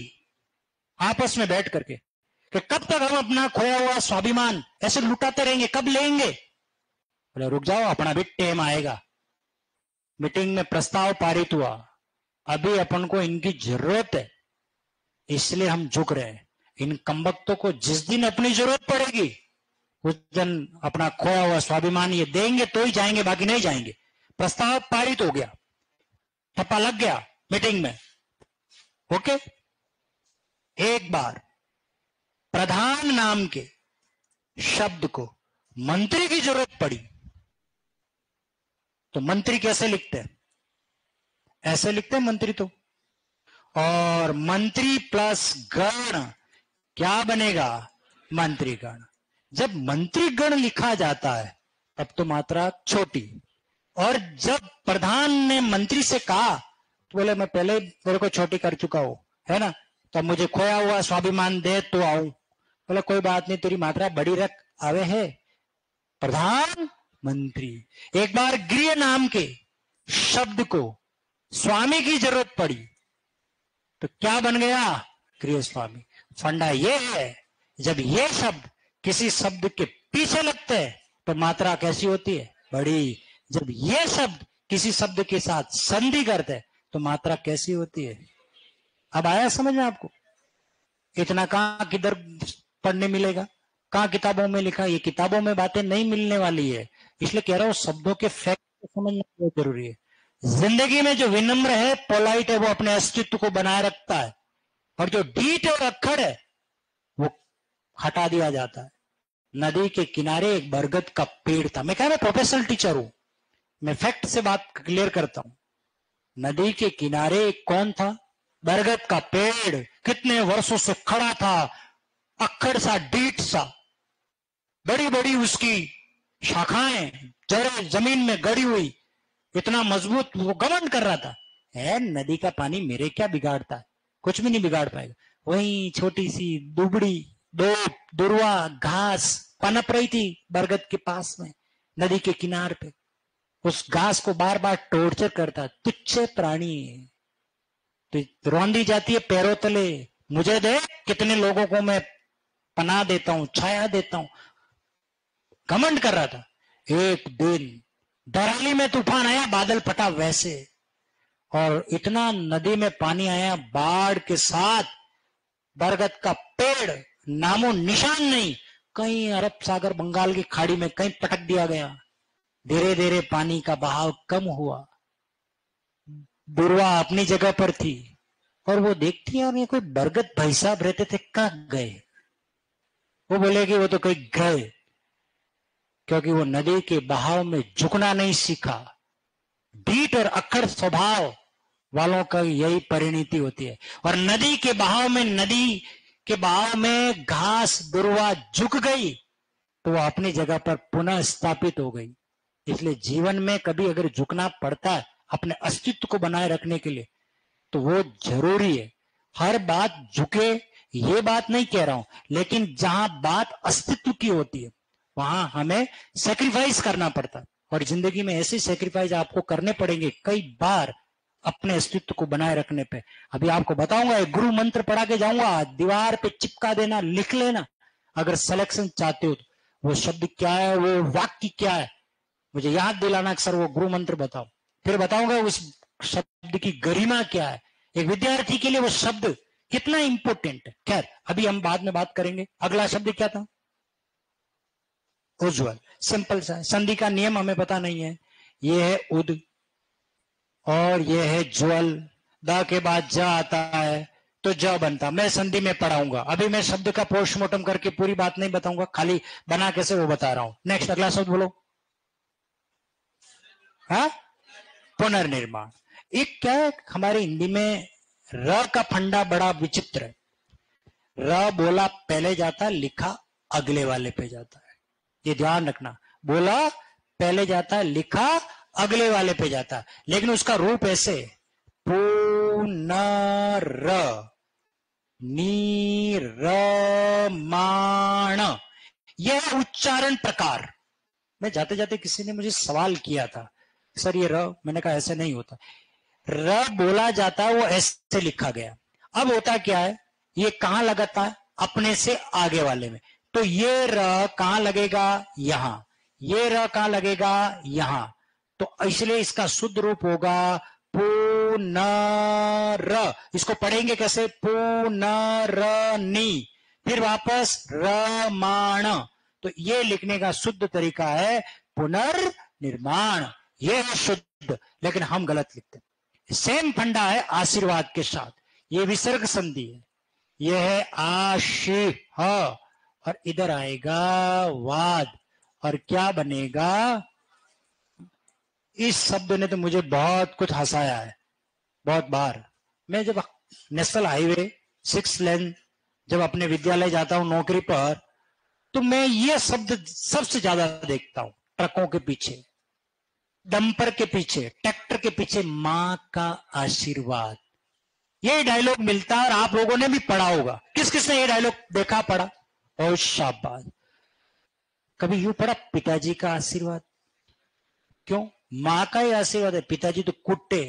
आपस में बैठ करके कि कब तक हम अपना खोया हुआ स्वाभिमान ऐसे लुटाते रहेंगे, कब लेंगे? बोले रुक जाओ, अपना भी टाइम आएगा। मीटिंग में प्रस्ताव पारित हुआ, अभी अपन को इनकी जरूरत है, इसलिए हम झुक रहे हैं। इन कमबख्तों को जिस दिन अपनी जरूरत पड़ेगी उस दिन अपना खोया हुआ स्वाभिमान ये देंगे तो ही जाएंगे, बाकी नहीं जाएंगे। प्रस्ताव पारित हो गया, ठप्पा लग गया मीटिंग में। ओके, एक बार प्रधान नाम के शब्द को मंत्री की जरूरत पड़ी तो मंत्री कैसे लिखते हैं? ऐसे लिखते हैं मंत्री तो। और मंत्री प्लस गण क्या बनेगा? मंत्रीगण। जब मंत्रीगण लिखा जाता है तब तो मात्रा छोटी। और जब प्रधान ने मंत्री से कहा तो बोले मैं पहले मेरे को छोटी कर चुका हूं, है ना, तो मुझे खोया हुआ स्वाभिमान दे तो आऊं। बोले कोई बात नहीं, तेरी मात्रा बड़ी रख, आवे है प्रधान मंत्री। एक बार गृह नाम के शब्द को स्वामी की जरूरत पड़ी तो क्या बन गया? गृह स्वामी। फंडा ये है, जब ये शब्द किसी शब्द के पीछे लगते हैं तो मात्रा कैसी होती है? बड़ी। जब ये शब्द किसी शब्द के साथ संधि करते हैं तो मात्रा कैसी होती है? अब आया समझ में आपको? इतना कहां किधर पढ़ने मिलेगा, कहां किताबों में लिखा? ये किताबों में बातें नहीं मिलने वाली है, इसलिए कह रहा हूं शब्दों के फैक्ट को समझना बहुत जरूरी है। जिंदगी में जो विनम्र है, पोलाइट है, वो अपने अस्तित्व को बनाए रखता है, और जो डीठ और अक्खड़ है वो हटा दिया जाता है। नदी के किनारे एक बरगद का पेड़ था। मैं कह रहा प्रोफेशनल टीचर हूं, मैं फैक्ट से बात क्लियर करता हूं। नदी के किनारे कौन था? बरगद का पेड़। कितने वर्षों से खड़ा था, अक्खड़ सा, डीठ सा, बड़ी बड़ी उसकी शाखाएं, जड़ें जमीन में गड़ी हुई, इतना मजबूत। वो घमंड कर रहा था, है नदी का पानी मेरे क्या बिगाड़ता है, कुछ भी नहीं बिगाड़ पाएगा। वही छोटी सी दुबड़ी दो दुर्वा घास पनप रही थी बरगद के पास में, नदी के किनारे पे। उस घास को बार बार टॉर्चर करता, तुच्छ प्राणी है, तो रौंदी जाती है पैरों तले, मुझे दे, कितने लोगों को मैं पनाह देता हूं, छाया देता हूं। घमंड कर रहा था। एक दिन दराली में तूफान आया, बादल फटा वैसे, और इतना नदी में पानी आया बाढ़ के साथ, बरगद का पेड़ नामो निशान नहीं, कहीं अरब सागर बंगाल की खाड़ी में कहीं पटक दिया गया। धीरे धीरे पानी का बहाव कम हुआ, दुर्वा अपनी जगह पर थी, और वो देखती है और ये कोई बरगद भाई साहब रहते थे, कहां गए? वो बोलेगी वो तो कहीं गए, क्योंकि वो नदी के बहाव में झुकना नहीं सीखा। डीठ और अक्खड़ स्वभाव वालों का यही परिणति होती है। और नदी के बहाव में घास दुर्वा झुक गई तो वो अपनी जगह पर पुनः स्थापित हो गई। इसलिए जीवन में कभी अगर झुकना पड़ता है अपने अस्तित्व को बनाए रखने के लिए तो वो जरूरी है। हर बात झुके ये बात नहीं कह रहा हूं, लेकिन जहां बात अस्तित्व की होती है वहां हमें सेक्रीफाइस करना पड़ता है। और जिंदगी में ऐसे सेक्रीफाइस आपको करने पड़ेंगे कई बार अपने अस्तित्व को बनाए रखने पे। अभी आपको बताऊंगा, एक गुरु मंत्र पढ़ा के जाऊंगा, दीवार पे चिपका देना, लिख लेना। अगर सिलेक्शन चाहते हो तो वो शब्द क्या है, वो वाक्य क्या है, मुझे याद दिलाना कि सर वो गुरु मंत्र बताओ। फिर बताऊंगा उस शब्द की गरिमा क्या है, एक विद्यार्थी के लिए वो शब्द कितना इंपॉर्टेंट है। खैर अभी हम बाद में बात करेंगे। अगला शब्द क्या था? उज्ज्वल। सिंपल सा, संधि का नियम हमें पता नहीं है। ये है उद और ये है ज्वल। द के बाद ज आता है तो ज बनता। मैं संधि में पढ़ाऊंगा, अभी मैं शब्द का पोस्टमार्टम करके पूरी बात नहीं बताऊंगा, खाली बना कैसे वो बता रहा हूं। नेक्स्ट अगला शब्द बोलो। हाँ, पुनर्निर्माण। एक क्या है हमारे हिंदी में र का फंडा बड़ा विचित्र है। र बोला पहले जाता, लिखा अगले वाले पे जाता है, ये ध्यान रखना। बोला पहले जाता है, लिखा अगले वाले पे जाता है, लेकिन उसका रूप ऐसे पुनर निर्माण, यह उच्चारण प्रकार। मैं जाते जाते किसी ने मुझे सवाल किया था, सर ये र, मैंने कहा ऐसे नहीं होता। र बोला जाता है वो ऐसे लिखा गया। अब होता क्या है, ये कहां लगाता है? अपने से आगे वाले में। तो ये र कहां लगेगा? यहां। ये र कहां लगेगा? यहां। तो इसलिए इसका शुद्ध रूप होगा पुनर। इसको पढ़ेंगे कैसे? पुनरनी, फिर वापस रमाण। तो ये लिखने का शुद्ध तरीका है पुनर्निर्माण, ये है शुद्ध, लेकिन हम गलत लिखते हैं। सेम फंडा है आशीर्वाद के साथ, ये विसर्ग संधि है, ये है आशी और इधर आएगा वाद, और क्या बनेगा? इस शब्द ने तो मुझे बहुत कुछ हंसाया है बहुत बार। मैं जब नेशनल हाईवे 6 लेन जब अपने विद्यालय जाता हूं नौकरी पर, तो मैं ये शब्द सबसे ज्यादा देखता हूं। ट्रकों के पीछे, डंपर के पीछे, ट्रैक्टर के पीछे मां का आशीर्वाद, ये डायलॉग मिलता है। और आप लोगों ने भी पढ़ा होगा। किस किसने ये डायलॉग देखा, पढ़ा? और शाबाश। कभी यूं पढ़ा पिताजी का आशीर्वाद? क्यों? मां का ही आशीर्वाद है, पिताजी तो कुट्टे,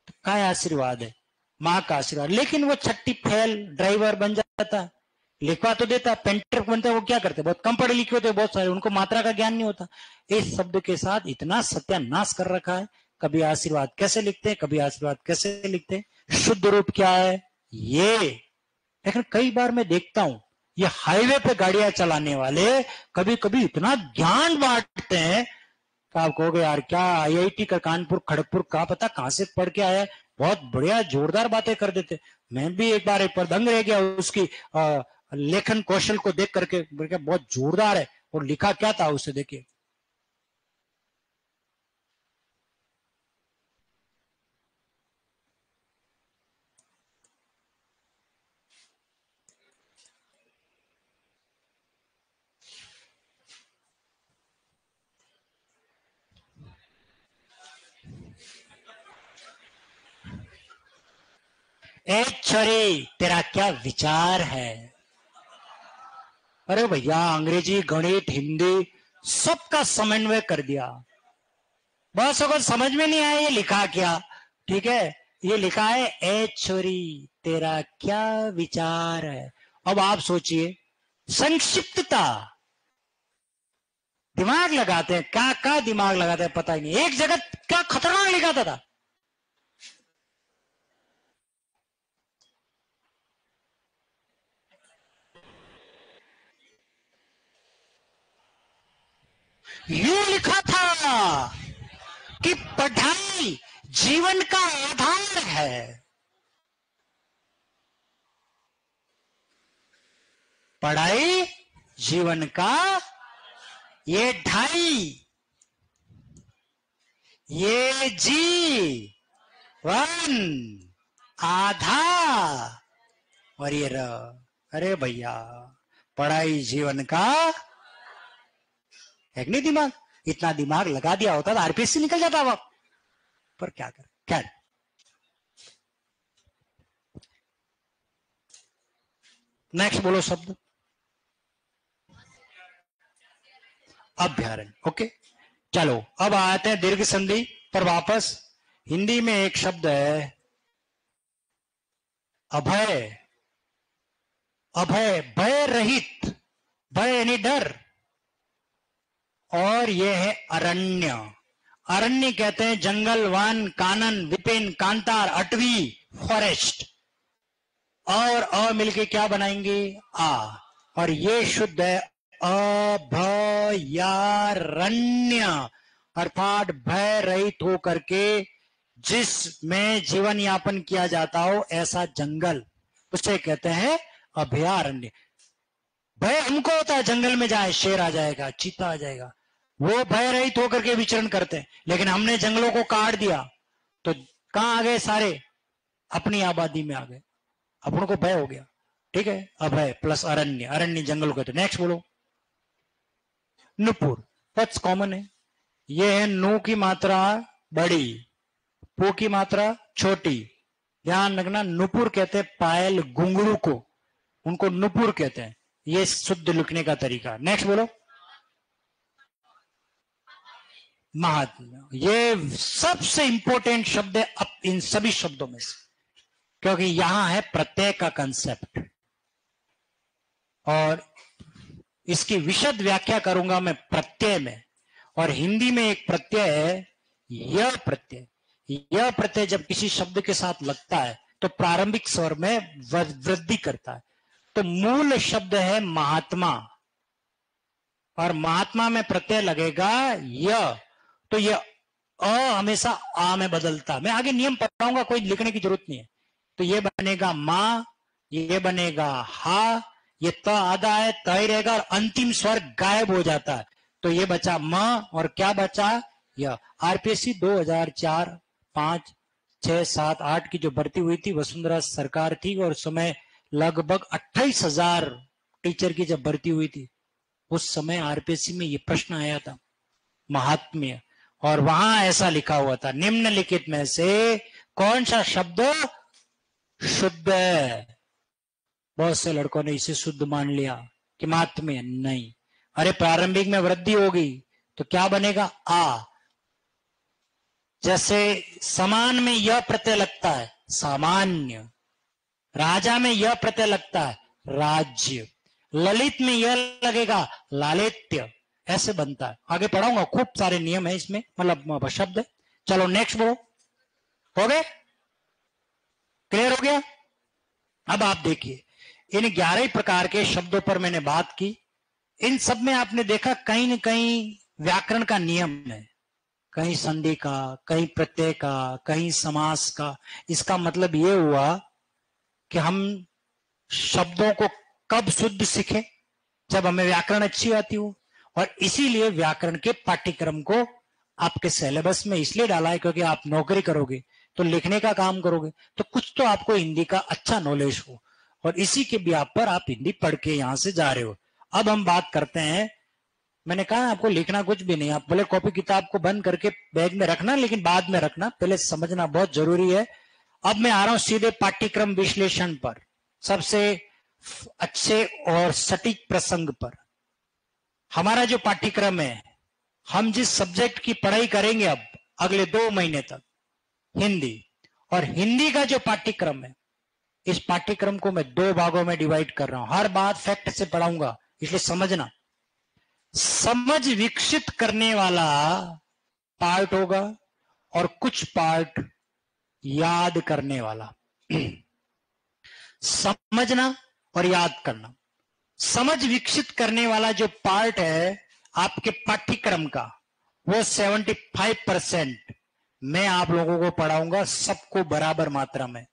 तो क्या आशीर्वाद है? मां का आशीर्वाद। लेकिन वो छट्टी फेल ड्राइवर बन जाता है, लिखवा तो देता, पेंटर बनता है, वो क्या करते? बहुत कम पढ़े लिखे होते, बहुत सारे, उनको मात्रा का ज्ञान नहीं होता। इस शब्द के साथ इतना सत्यानाश कर रखा है। कभी आशीर्वाद कैसे लिखते हैं, कभी आशीर्वाद कैसे लिखते हैं, शुद्ध रूप क्या है ये। लेकिन कई बार मैं देखता हूं ये हाईवे पे गाड़ियां चलाने वाले कभी कभी इतना ज्ञान बांटते हैं, तो आप कहोगे यार क्या आईआईटी का कानपुर खड़गपुर का पता कहां से पढ़ के आया है, बहुत बढ़िया जोरदार बातें कर देते। मैं भी एक बार एक पर दंग रह गया उसकी लेखन कौशल को देख करके, बहुत जोरदार है। और लिखा क्या था उसे देखिए। ए छोरी तेरा क्या विचार है? अरे भैया अंग्रेजी गणित हिंदी सबका समन्वय कर दिया। बस अगर समझ में नहीं आया ये लिखा क्या, ठीक है, ये लिखा है ए छोरी तेरा क्या विचार है। अब आप सोचिए संक्षिप्तता, दिमाग लगाते हैं, क्या दिमाग लगाते हैं पता ही नहीं। एक जगह क्या खतरनाक लिखा था। यूं लिखा था कि पढ़ाई जीवन का आधार है, पढ़ाई जीवन का, ये ढाई, ये जी वन आधा, और ये र। अरे भैया पढ़ाई जीवन का है कि नहीं दिमाग? इतना दिमाग लगा दिया होता तो आरपीएससी निकल जाता वो, पर क्या करें। खैर, नेक्स्ट बोलो शब्द, अभ्यारण्य। ओके, चलो अब आते हैं दीर्घ संधि पर वापस। हिंदी में एक शब्द है अभय। अभय, भय रहित, भय यानी डर। और यह है अरण्य। अरण्य कहते हैं जंगल, वन, कानन, विपिन, कांतार, अटवी, फॉरेस्ट। और अ मिलके क्या बनाएंगे, आ। और ये शुद्ध है अभयारण्य, अर्थात भय रहित होकर के जिसमें जीवन यापन किया जाता हो ऐसा जंगल, उसे कहते हैं अभयारण्य। भय हमको होता है जंगल में जाए शेर आ जाएगा, चीता आ जाएगा, वो भय रहित होकर के विचरण करते हैं। लेकिन हमने जंगलों को काट दिया तो कहां आ गए, सारे अपनी आबादी में आ गए, अपनों को भय हो गया। ठीक है, अभय प्लस अरण्य, अरण्य जंगल को कहते हैं। नेक्स्ट बोलो, नुपुर, बहुत कॉमन है। ये है नु की मात्रा बड़ी, पू की मात्रा छोटी। ध्यान रखना, नुपुर कहते हैं पायल घुंघरू को, उनको नुपुर कहते हैं। ये शुद्ध लिखने का तरीका। नेक्स्ट बोलो, महात्म्य। ये सबसे इंपॉर्टेंट शब्द है अब इन सभी शब्दों में से, क्योंकि यहां है प्रत्यय का कंसेप्ट। और इसकी विशद व्याख्या करूंगा मैं प्रत्यय में। और हिंदी में एक प्रत्यय है यह प्रत्यय। यह प्रत्यय जब किसी शब्द के साथ लगता है तो प्रारंभिक स्वर में वृद्धि करता है। तो मूल शब्द है महात्मा, और महात्मा में प्रत्यय लगेगा यह, तो यह अ हमेशा आ में बदलता। मैं आगे नियम पढ़ाऊंगा, कोई लिखने की जरूरत नहीं है। तो ये बनेगा मां, ये बनेगा हा, ये त आधा है, त ही रहेगा, और अंतिम स्वर गायब हो जाता है। तो ये बचा म, और क्या बचा यह। आरपीएससी 2004, 5, 6, 7, 8 की जो भर्ती हुई थी, वसुंधरा सरकार थी, और समय लगभग 28,000 टीचर की जब भर्ती हुई थी, उस समय आरपीएससी में ये प्रश्न आया था, महात्म्य। और वहां ऐसा लिखा हुआ था, निम्नलिखित में से कौन सा शब्द शुद्ध है। बहुत से लड़कों ने इसे शुद्ध मान लिया कि महात्म्य नहीं। अरे प्रारंभिक में वृद्धि होगी तो क्या बनेगा, आ। जैसे समान में यह प्रत्यय लगता है, सामान्य। राजा में यह प्रत्यय लगता है, राज्य। ललित में यह लगेगा, लालित्य। ऐसे बनता है। आगे पढ़ाऊंगा, खूब सारे नियम है इसमें, मतलब शब्द है। चलो नेक्स्ट बोलो, हो गए, क्लियर हो गया। अब आप देखिए, इन 11 प्रकार के शब्दों पर मैंने बात की। इन सब में आपने देखा कहीं न कहीं व्याकरण का नियम है, कहीं संधि का, कहीं प्रत्यय का, कहीं समास का। इसका मतलब यह हुआ कि हम शब्दों को कब शुद्ध सीखें, जब हमें व्याकरण अच्छी आती हो। और इसीलिए व्याकरण के पाठ्यक्रम को आपके सिलेबस में इसलिए डाला है क्योंकि आप नौकरी करोगे तो लिखने का काम करोगे, तो कुछ तो आपको हिंदी का अच्छा नॉलेज हो, और इसी के भी आप पर आप हिंदी पढ़ के यहां से जा रहे हो। अब हम बात करते हैं, मैंने कहा आपको लिखना कुछ भी नहीं, आप बोले कॉपी किताब को बंद करके बैग में रखना, लेकिन बाद में रखना, पहले समझना बहुत जरूरी है। अब मैं आ रहा हूं सीधे पाठ्यक्रम विश्लेषण पर, सबसे अच्छे और सटीक प्रसंग पर। हमारा जो पाठ्यक्रम है, हम जिस सब्जेक्ट की पढ़ाई करेंगे अब अगले 2 महीने तक, हिंदी। और हिंदी का जो पाठ्यक्रम है, इस पाठ्यक्रम को मैं 2 भागों में डिवाइड कर रहा हूं। हर बात फैक्ट से पढ़ाऊंगा, इसलिए समझना। समझ विकसित करने वाला पार्ट होगा और कुछ पार्ट याद करने वाला। समझना और याद करना। समझ विकसित करने वाला जो पार्ट है आपके पाठ्यक्रम का, वो 75% मैं आप लोगों को पढ़ाऊंगा, सबको बराबर मात्रा में।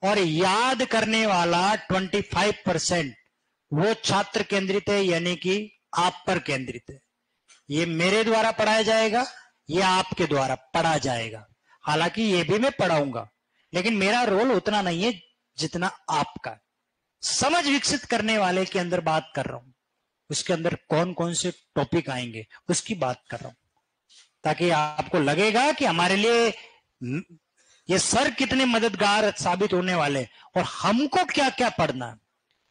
और याद करने वाला 25% वो छात्र केंद्रित है, यानी कि आप पर केंद्रित है। ये मेरे द्वारा पढ़ाया जाएगा, ये आपके द्वारा पढ़ा जाएगा। हालांकि ये भी मैं पढ़ाऊंगा, लेकिन मेरा रोल उतना नहीं है जितना आपका। समझ विकसित करने वाले के अंदर बात कर रहा हूं। उसके अंदर कौन कौन से टॉपिक आएंगे उसकी बात कर रहा हूं, ताकि आपको लगेगा कि हमारे लिए ये सर कितने मददगार साबित होने वाले और हमको क्या क्या पढ़ना है।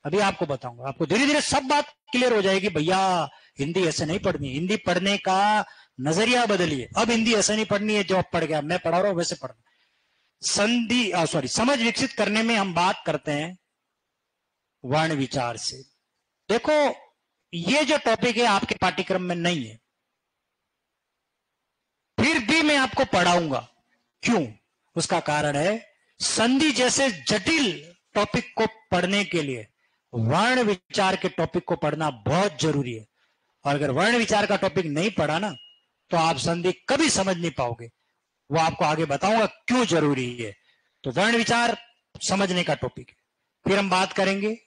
अभी आपको बताऊंगा, आपको धीरे धीरे सब बात क्लियर हो जाएगी। भैया हिंदी ऐसे नहीं पढ़नी, हिंदी पढ़ने का नजरिया बदलिए। अब हिंदी ऐसे नहीं पढ़नी है जो अब पढ़ गया, मैं पढ़ा रहा हूं वैसे पढ़ना। समझ विकसित करने में हम बात करते हैं वर्ण विचार से। देखो ये जो टॉपिक है आपके पाठ्यक्रम में नहीं है, फिर भी मैं आपको पढ़ाऊंगा। क्यों? उसका कारण है संधि जैसे जटिल टॉपिक को पढ़ने के लिए वर्ण विचार के टॉपिक को पढ़ना बहुत जरूरी है। और अगर वर्ण विचार का टॉपिक नहीं पढ़ा ना तो आप संधि कभी समझ नहीं पाओगे। वो आपको आगे बताऊंगा क्यों जरूरी है। तो वर्ण विचार समझने का टॉपिक है। फिर हम बात करेंगे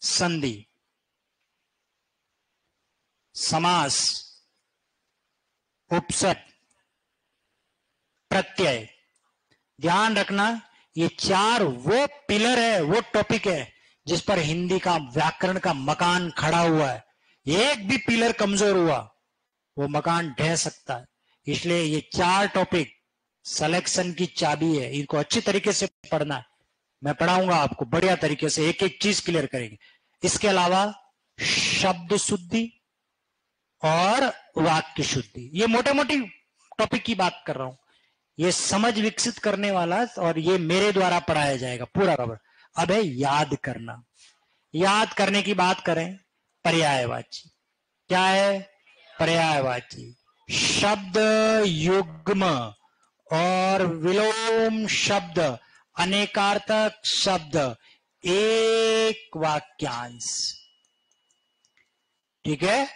संधि, समास, उपसर्ग, प्रत्यय। ध्यान रखना ये चार वो पिलर है, वो टॉपिक है जिस पर हिंदी का व्याकरण का मकान खड़ा हुआ है। एक भी पिलर कमजोर हुआ वो मकान ढह सकता है। इसलिए ये चार टॉपिक सिलेक्शन की चाबी है, इनको अच्छी तरीके से पढ़ना है। मैं पढ़ाऊंगा आपको बढ़िया तरीके से, एक एक चीज क्लियर करेंगे। इसके अलावा शब्द शुद्धि और वाक्य शुद्धि, ये मोटे मोटी टॉपिक की बात कर रहा हूं। ये समझ विकसित करने वाला और ये मेरे द्वारा पढ़ाया जाएगा पूरा कवर। अब है याद करना। याद करने की बात करें, पर्यायवाची। क्या है? पर्यायवाची। शब्द युग्म और विलोम शब्द, अनेकार्थक शब्द, एक वाक्यांश, ठीक है।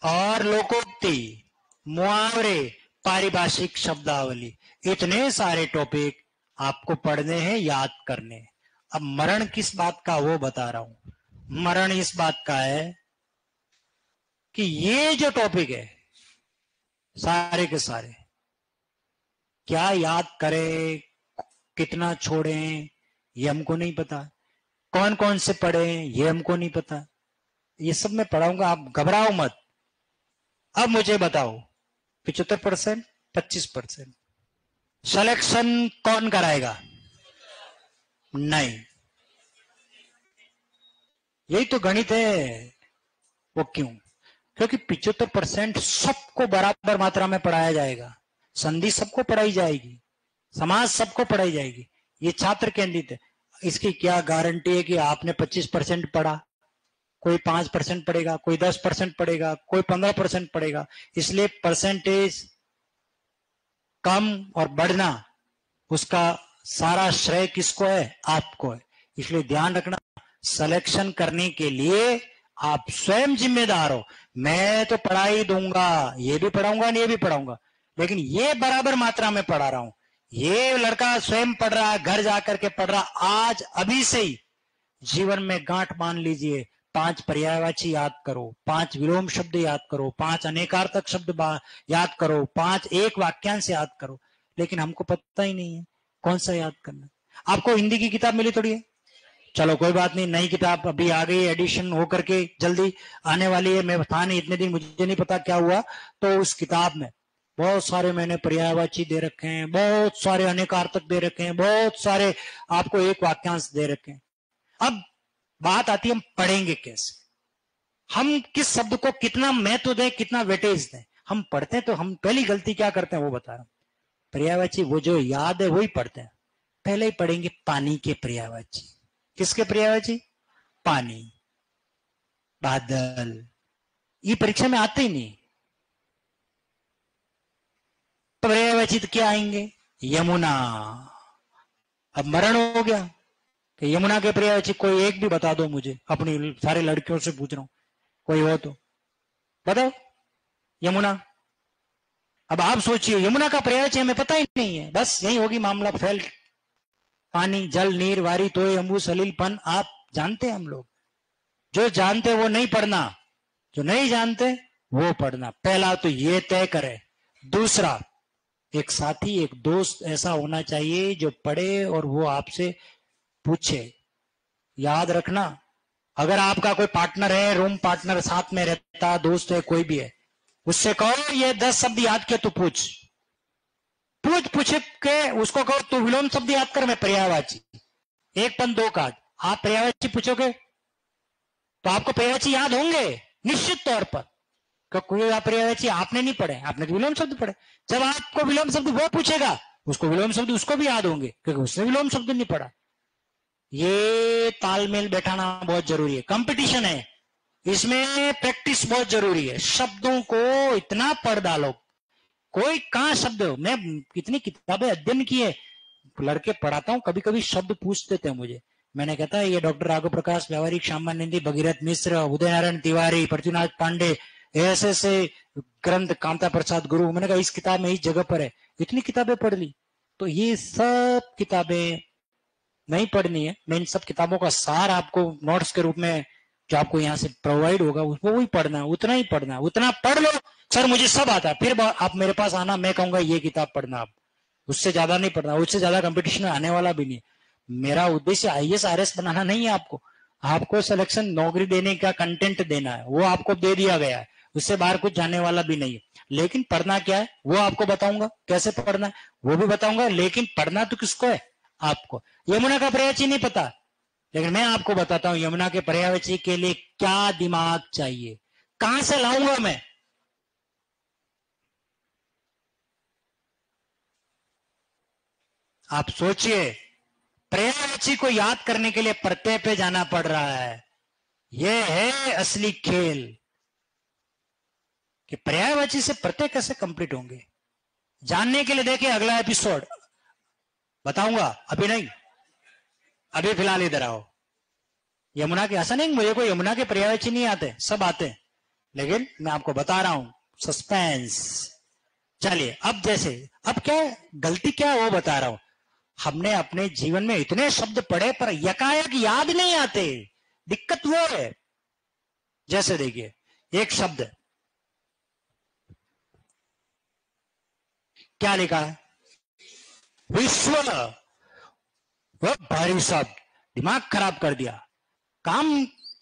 और लोकोक्ति, मुहावरे, पारिभाषिक शब्दावली, इतने सारे टॉपिक आपको पढ़ने हैं, याद करने हैं। अब मरण किस बात का वो बता रहा हूं। मरण इस बात का है कि ये जो टॉपिक है सारे के सारे क्या याद करें, कितना छोड़ें, ये हमको नहीं पता। कौन कौन से पढ़ें ये हमको नहीं पता। ये सब मैं पढ़ाऊंगा, आप घबराओ मत। अब मुझे बताओ 75%, 25% सिलेक्शन कौन कराएगा? नहीं, यही तो गणित है। वो क्यों? क्योंकि 75% सबको बराबर मात्रा में पढ़ाया जाएगा। संधि सबको पढ़ाई जाएगी, समाज सबको पढ़ाई जाएगी। ये छात्र केंद्रित है। इसकी क्या गारंटी है कि आपने 25% पढ़ा? कोई 5% पढ़ेगा, कोई 10% पढ़ेगा, कोई 15% पढ़ेगा। इसलिए परसेंटेज कम और बढ़ना, उसका सारा श्रेय किसको है? आपको है। इसलिए ध्यान रखना, सिलेक्शन करने के लिए आप स्वयं जिम्मेदार हो। मैं तो पढ़ा ही दूंगा, ये भी पढ़ाऊंगा, ये भी पढ़ाऊंगा, लेकिन ये बराबर मात्रा में पढ़ा रहा हूं। ये लड़का स्वयं पढ़ रहा है, घर जाकर के पढ़ रहा। आज अभी से ही जीवन में गांठ मान लीजिए। 5 पर्यायवाची याद करो, 5 विलोम शब्द याद करो, 5 अनेकार्थक शब्द याद करो, 5 एक वाक्यांश याद करो। लेकिन हमको पता ही नहीं है कौन सा याद करना। आपको हिंदी की किताब मिली थोड़ी है, चलो कोई बात नहीं, नई किताब अभी आ गई, एडिशन होकर के जल्दी आने वाली है। मैं था नहीं इतने दिन, मुझे नहीं पता क्या हुआ। तो उस किताब में बहुत सारे मैंने पर्यायवाची दे रखे हैं, बहुत सारे अनेकार्थक दे रखे हैं, बहुत सारे आपको एक वाक्यांश दे रखे हैं। अब बात आती है हम पढ़ेंगे कैसे, हम किस शब्द को कितना महत्व दें, कितना वेटेज दें। हम पढ़ते हैं तो हम पहली गलती क्या करते हैं वो बता रहा हूं। पर्यायवाची वो जो याद है वही पढ़ते हैं। पहले ही पढ़ेंगे पानी के पर्यायवाची। किसके पर्यायवाची? पानी, बादल। ये परीक्षा में आते ही नहीं। पर्यायवाची तो क्या आएंगे? यमुना। अब मरण हो गया कि यमुना के पर्यायवाची कोई एक भी बता दो मुझे, अपनी सारे लड़कियों से पूछ रहा हूं, कोई हो तो बताओ। यमुना। अब आप सोचिए यमुना का पर्यायवाची हमें पता ही नहीं है, बस यही होगी मामला फेल। पानी, जल, नीर, वारी, तोय, अंबु, सलिल, पन, आप जानते हैं हम लोग। जो जानते वो नहीं पढ़ना, जो नहीं जानते वो पढ़ना। पहला तो ये तय करे। दूसरा, एक साथी, एक दोस्त ऐसा होना चाहिए जो पढ़े और वो आपसे पूछे। याद रखना, अगर आपका कोई पार्टनर है, रूम पार्टनर साथ में रहता, दोस्त है, कोई भी है, उससे कहो ये 10 शब्द याद किया तो पूछ के उसको कहो तू विलोम शब्द याद कर, मैं पर्यायवाची, एक पन दो काट। आप पर्यायवाची पूछोगे तो आपको पर्यायवाची याद होंगे निश्चित तौर पर। कोई पर्यायवाची आपने नहीं पढ़े, आपने तो विलोम शब्द पढ़े। जब आपको विलोम शब्द वो पूछेगा, उसको विलोम शब्द उसको भी याद होंगे, क्योंकि उसने विलोम शब्द नहीं पढ़ा। ये तालमेल बैठाना बहुत जरूरी है। कंपटीशन है, इसमें प्रैक्टिस बहुत जरूरी है। शब्दों को इतना पढ़ डालो, कोई कहां शब्द, मैं कितनी किताबें अध्ययन की है, लड़के पढ़ाता हूं, कभी कभी शब्द पूछ देते हैं मुझे। मैंने कहता है ये डॉक्टर राघव प्रकाश, व्यावहारिक श्यामानंदी, भगीरथ मिश्र, उदय नारायण तिवारी, पृथ्वीनाथ पांडे, ऐसे ग्रंथ, कांता प्रसाद गुरु। मैंने कहा इस किताब में इस जगह पर है, इतनी किताबें पढ़ ली। तो ये सब किताबें नहीं पढ़नी है। मैं इन सब किताबों का सार आपको नोट्स के रूप में जो आपको यहाँ से प्रोवाइड होगा उसको वही पढ़ना है, उतना ही पढ़ना है। उतना पढ़ लो, सर मुझे सब आता है, फिर आप मेरे पास आना, मैं कहूंगा ये किताब पढ़ना। आप उससे ज्यादा नहीं पढ़ना, उससे ज्यादा कंपटीशन में आने वाला भी नहीं। मेरा उद्देश्य IAS RS बनाना नहीं है आपको। आपको सिलेक्शन नौकरी देने का कंटेंट देना है, वो आपको दे दिया गया है, उससे बाहर कुछ जाने वाला भी नहीं है। लेकिन पढ़ना क्या है वो आपको बताऊंगा, कैसे पढ़ना है वो भी बताऊंगा। लेकिन पढ़ना तो किसको है? आपको। यमुना का पर्यायवाची नहीं पता, लेकिन मैं आपको बताता हूं यमुना के पर्यायवाची के लिए क्या दिमाग चाहिए, कहां से लाऊंगा मैं। आप सोचिए, पर्यायवाची को याद करने के लिए प्रत्यय पे जाना पड़ रहा है। यह है असली खेल कि पर्यायवाची से प्रत्यय कैसे कंप्लीट होंगे। जानने के लिए देखिए अगला एपिसोड, बताऊंगा, अभी नहीं, अभी फिलहाल इधर आओ। यमुना के, ऐसा नहीं मुझे कोई यमुना के पर्यायवाची नहीं आते, सब आते हैं, लेकिन मैं आपको बता रहा हूं, सस्पेंस। चलिए अब जैसे, अब क्या गलती क्या है वो बता रहा हूं। हमने अपने जीवन में इतने शब्द पढ़े पर यकायक याद नहीं आते, दिक्कत वो है। जैसे देखिए एक शब्द क्या लिखा है, विश्व, वह भारी शब्द, दिमाग खराब कर दिया, काम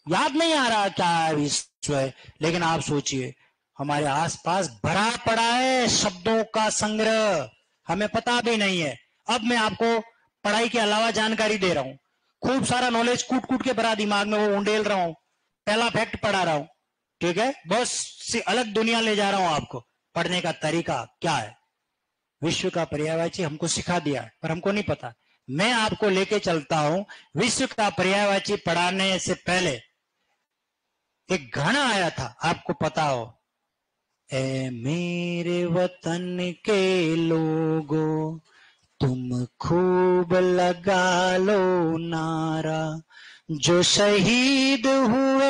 याद नहीं आ रहा क्या विश्व है। लेकिन आप सोचिए हमारे आसपास भरा पड़ा है शब्दों का संग्रह, हमें पता भी नहीं है। अब मैं आपको पढ़ाई के अलावा जानकारी दे रहा हूं, खूब सारा नॉलेज कूट कूट के भरा दिमाग में वो उंडेल रहा हूं, पहला फैक्ट पढ़ा रहा हूं, ठीक है, बहुत सी अलग दुनिया ले जा रहा हूं आपको। पढ़ने का तरीका क्या है, विश्व का पर्यायवाची हमको सिखा दिया पर हमको नहीं पता। मैं आपको लेके चलता हूं, विश्व का पर्यायवाची पढ़ाने से पहले एक गाना आया था, आपको पता हो, ए मेरे वतन के लोगों तुम खूब लगा लो नारा, जो शहीद हुए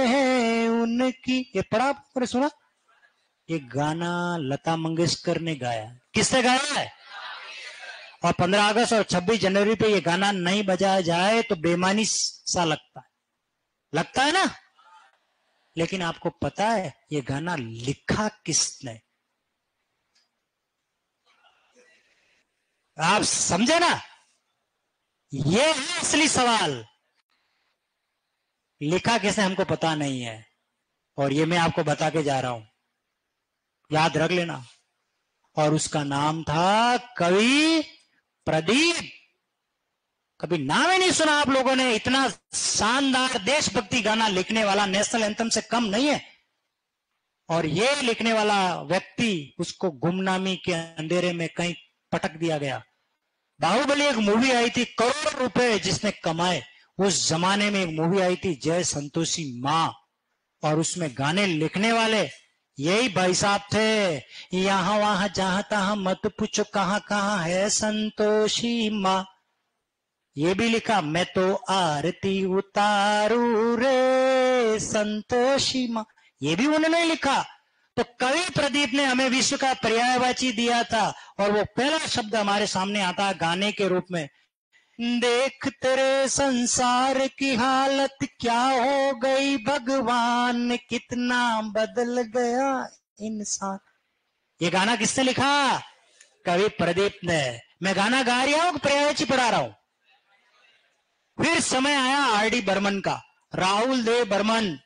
हैं उनकी, ये पढ़ा आपने सुना? ये गाना लता मंगेशकर ने गाया। किसने गाया है? और 15 अगस्त और 26 जनवरी पे ये गाना नहीं बजाया जाए तो बेमानी सा लगता है ना। लेकिन आपको पता है ये गाना लिखा किसने? आप समझे ना, ये है असली सवाल। लिखा किसने हमको पता नहीं है, और ये मैं आपको बता के जा रहा हूं, याद रख लेना। और उसका नाम था कवि प्रदीप। कभी नाम ही नहीं सुना आप लोगों ने? इतना शानदार देशभक्ति गाना लिखने वाला नेशनल एंथम से कम नहीं है। और ये लिखने वाला व्यक्ति, उसको गुमनामी के अंधेरे में कहीं पटक दिया गया। बाहुबली एक मूवी आई थी, करोड़ों रुपए जिसने कमाए। उस जमाने में एक मूवी आई थी जय संतोषी मां, और उसमें गाने लिखने वाले यही भाई साहब थे। यहां वहां जहां तहां मत पूछो कहां कहां है संतोषी मां। ये भी लिखा, मैं तो आरती उतारू रे संतोषी मां, ये भी उन्होंने लिखा। तो कवि प्रदीप ने हमें विश्व का पर्यायवाची दिया था, और वो पहला शब्द हमारे सामने आता है गाने के रूप में, देख तेरे संसार की हालत क्या हो गई भगवान, कितना बदल गया इंसान। ये गाना किसने लिखा? कवि प्रदीप ने। मैं गाना गा रहा हूं, पर्यायवाची पढ़ा रहा हूं। फिर समय आया RD बर्मन का, राहुल देव बर्मन,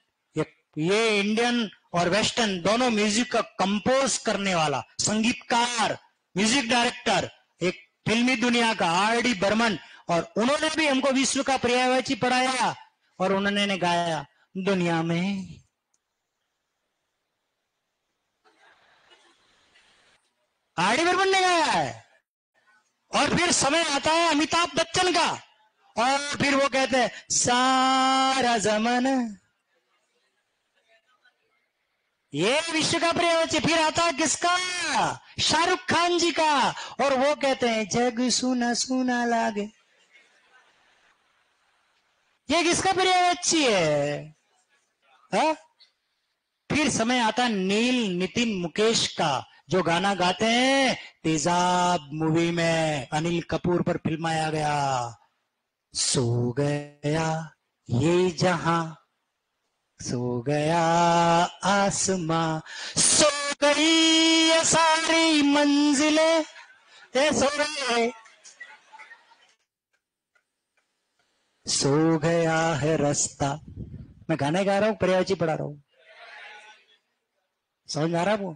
ये इंडियन और वेस्टर्न दोनों म्यूजिक का कंपोज करने वाला संगीतकार, म्यूजिक डायरेक्टर, एक फिल्मी दुनिया का R.D. बर्मन, और उन्होंने भी हमको विश्व का पर्यायवाची पढ़ाया और उन्होंने गाया दुनिया में R.D. बर्मन ने गाया है। और फिर समय आता है अमिताभ बच्चन का, और फिर वो कहते हैं सारा जमाना, ये विश्व का पर्यायवाची। फिर आता है किसका? शाहरुख खान जी का, और वो कहते हैं जग सुना सुना लागे। ये किसका पर्यायवाची है? हा? फिर समय आता नील नितिन मुकेश का, जो गाना गाते हैं तेजाब मूवी में अनिल कपूर पर फिल्माया गया, सो गया ये जहां, सो गया आसमां, सो गई ये सारी मंजिलें, ये सो गए, सो गया है रास्ता। मैं गाने गा रहा हूं, पर्यायवाची पढ़ा रहा हूं, समझ में आ रहा है वो?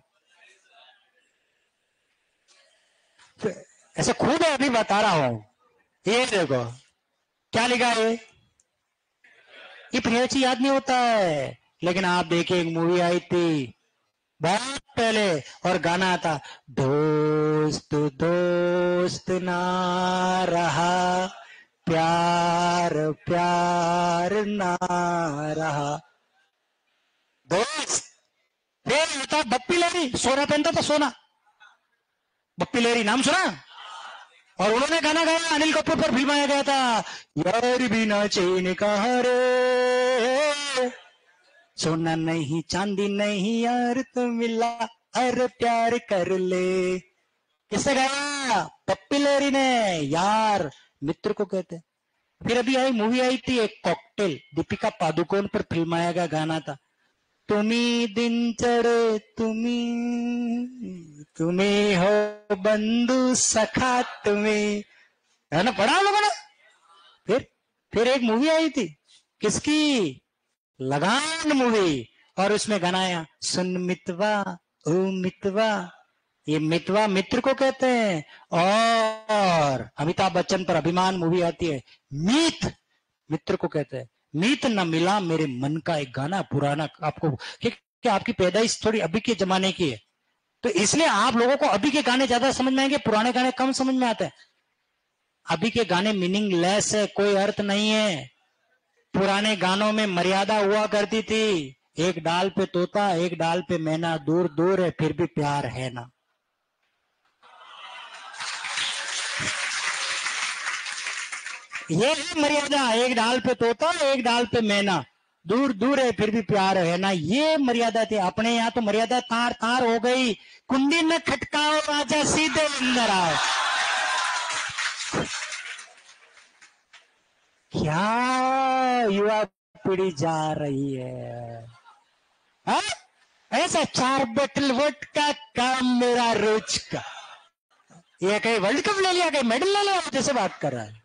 तो ऐसा खूब है, अभी बता रहा हूं। ये देखो क्या लिखा है, ये पर्यायवाची याद नहीं होता है, लेकिन आप देखिए एक मूवी आई थी बहुत पहले और गाना आता, दोस्त दोस्त ना रहा, प्यार प्यार ना रहा, दोस्त। फिर आता बप्पी लेरी, सोना पहनता था सोना, बप्पी लेरी नाम सुना? और उन्होंने गाना गाया, अनिल कपूर पर फिल्माया गया था, यार बिना चैन का रे, सोना नहीं चांदी नहीं यार तो मिला, अरे प्यार कर ले। किसने गाया? पप्पी लहरी ने। यार मित्र को कहते हैं। फिर अभी आई मूवी आई थी एक कॉकटेल, दीपिका पादुकोण पर फिल्माया गया गाना था, तुम्ही दिन चढ़े तुम्ही हो बंधु सखा तुम्ही, है ना, पढ़ा लोगों ने? फिर एक मूवी आई थी किसकी? लगान मूवी, और उसमें गाना आया, सुन मितवा ओ मितवा, ये मितवा मित्र को कहते हैं। और अमिताभ बच्चन पर अभिमान मूवी आती है, मीत मित्र को कहते हैं। मीत न मिला मेरे मन का, एक गाना पुराना, आपको कि आपकी पैदाइश थोड़ी अभी के जमाने की है, तो इसलिए आप लोगों को अभी के गाने ज्यादा समझ में आएंगे, पुराने गाने कम समझ में आते हैं। अभी के गाने मीनिंगलेस है, कोई अर्थ नहीं है। पुराने गानों में मर्यादा हुआ करती थी, एक डाल पे तोता एक डाल पे मैना, दूर दूर है फिर भी प्यार है ना। ये है मर्यादा, एक डाल पे तोता एक डाल पे मैना, दूर दूर है फिर भी प्यार है ना, ये मर्यादा थी। अपने यहाँ तो मर्यादा तार तार हो गई, कुंडी में खटकाओ राजा सीधे अंदर आओ। क्या युवा पीढ़ी जा रही है, हा? ऐसा 4 बोतल वोडका काम मेरा रोज का, ये कहीं वर्ल्ड कप ले लिया, कहीं मेडल ले लिया, जैसे बात कर रहा है।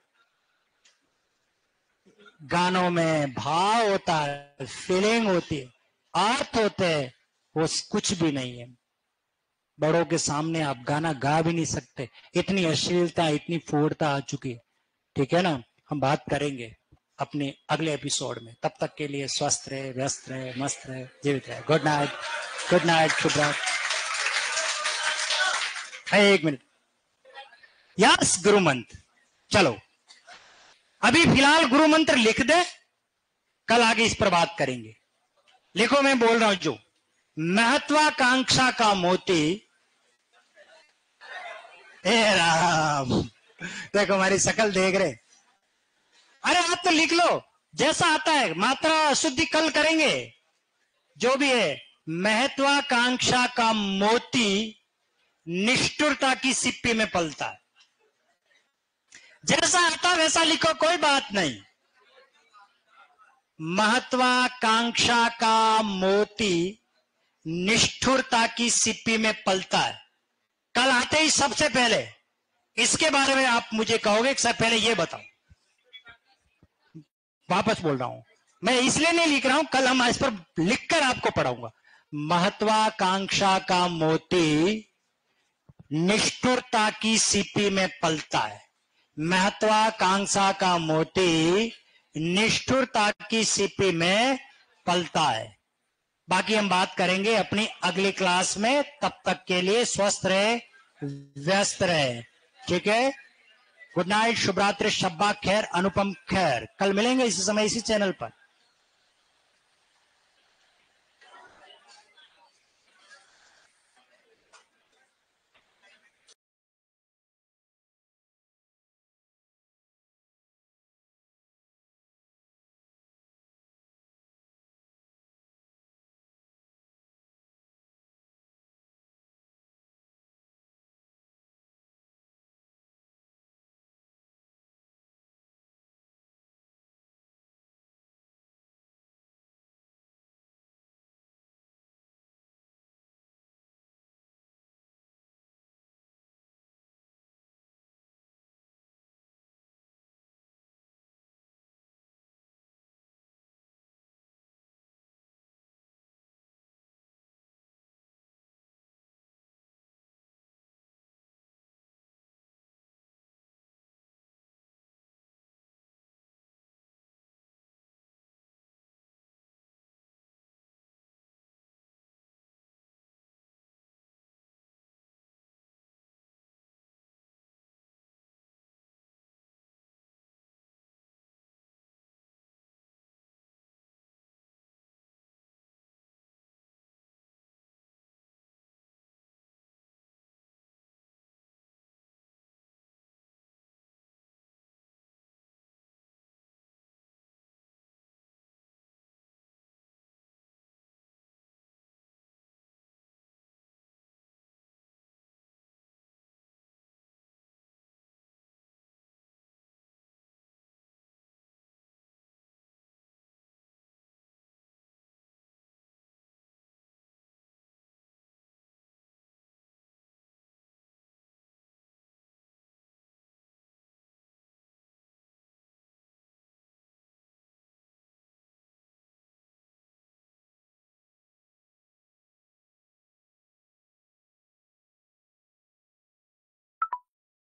गानों में भाव होता है, फीलिंग होती है, अर्थ होते हैं, वो कुछ भी नहीं है। बड़ों के सामने आप गाना गा भी नहीं सकते, इतनी अश्लीलता इतनी फूड़ता आ चुकी है। ठीक है ना, हम बात करेंगे अपने अगले एपिसोड में। तब तक के लिए स्वस्थ रहे, व्यस्त रहे, मस्त रहे, जीवित रहे। गुड नाइट, गुड नाइट, शुभ रात। एक मिनट, यस गुरु मंत्र, चलो अभी फिलहाल गुरु मंत्र लिख दे, कल आगे इस पर बात करेंगे। लिखो, मैं बोल रहा हूं जो, महत्वाकांक्षा का मोती, हे राम, देखो हमारी शकल देख रहे, अरे आप तो लिख लो जैसा आता है, मात्रा शुद्धि कल करेंगे। जो भी है, महत्वाकांक्षा का मोती निष्ठुरता की सिप्पी में पलता है। जैसा आता वैसा लिखो, कोई बात नहीं। महत्वाकांक्षा का मोती निष्ठुरता की सिप्पी में पलता है। कल आते ही सबसे पहले इसके बारे में आप मुझे कहोगे कि सर पहले ये बताओ, वापस बोल रहा हूं, मैं इसलिए नहीं लिख रहा हूं, कल हम इस पर लिखकर आपको पढ़ाऊंगा। महत्वाकांक्षा का मोती निष्ठुरता की सीपी में पलता है। महत्वाकांक्षा का मोती निष्ठुरता की सीपी में पलता है। बाकी हम बात करेंगे अपनी अगली क्लास में। तब तक के लिए स्वस्थ रहे, व्यस्त रहे, ठीक है। गुड नाइट, शुभ रात्रि, शब्बा खैर, अनुपम खैर। कल मिलेंगे इसी समय इसी चैनल पर।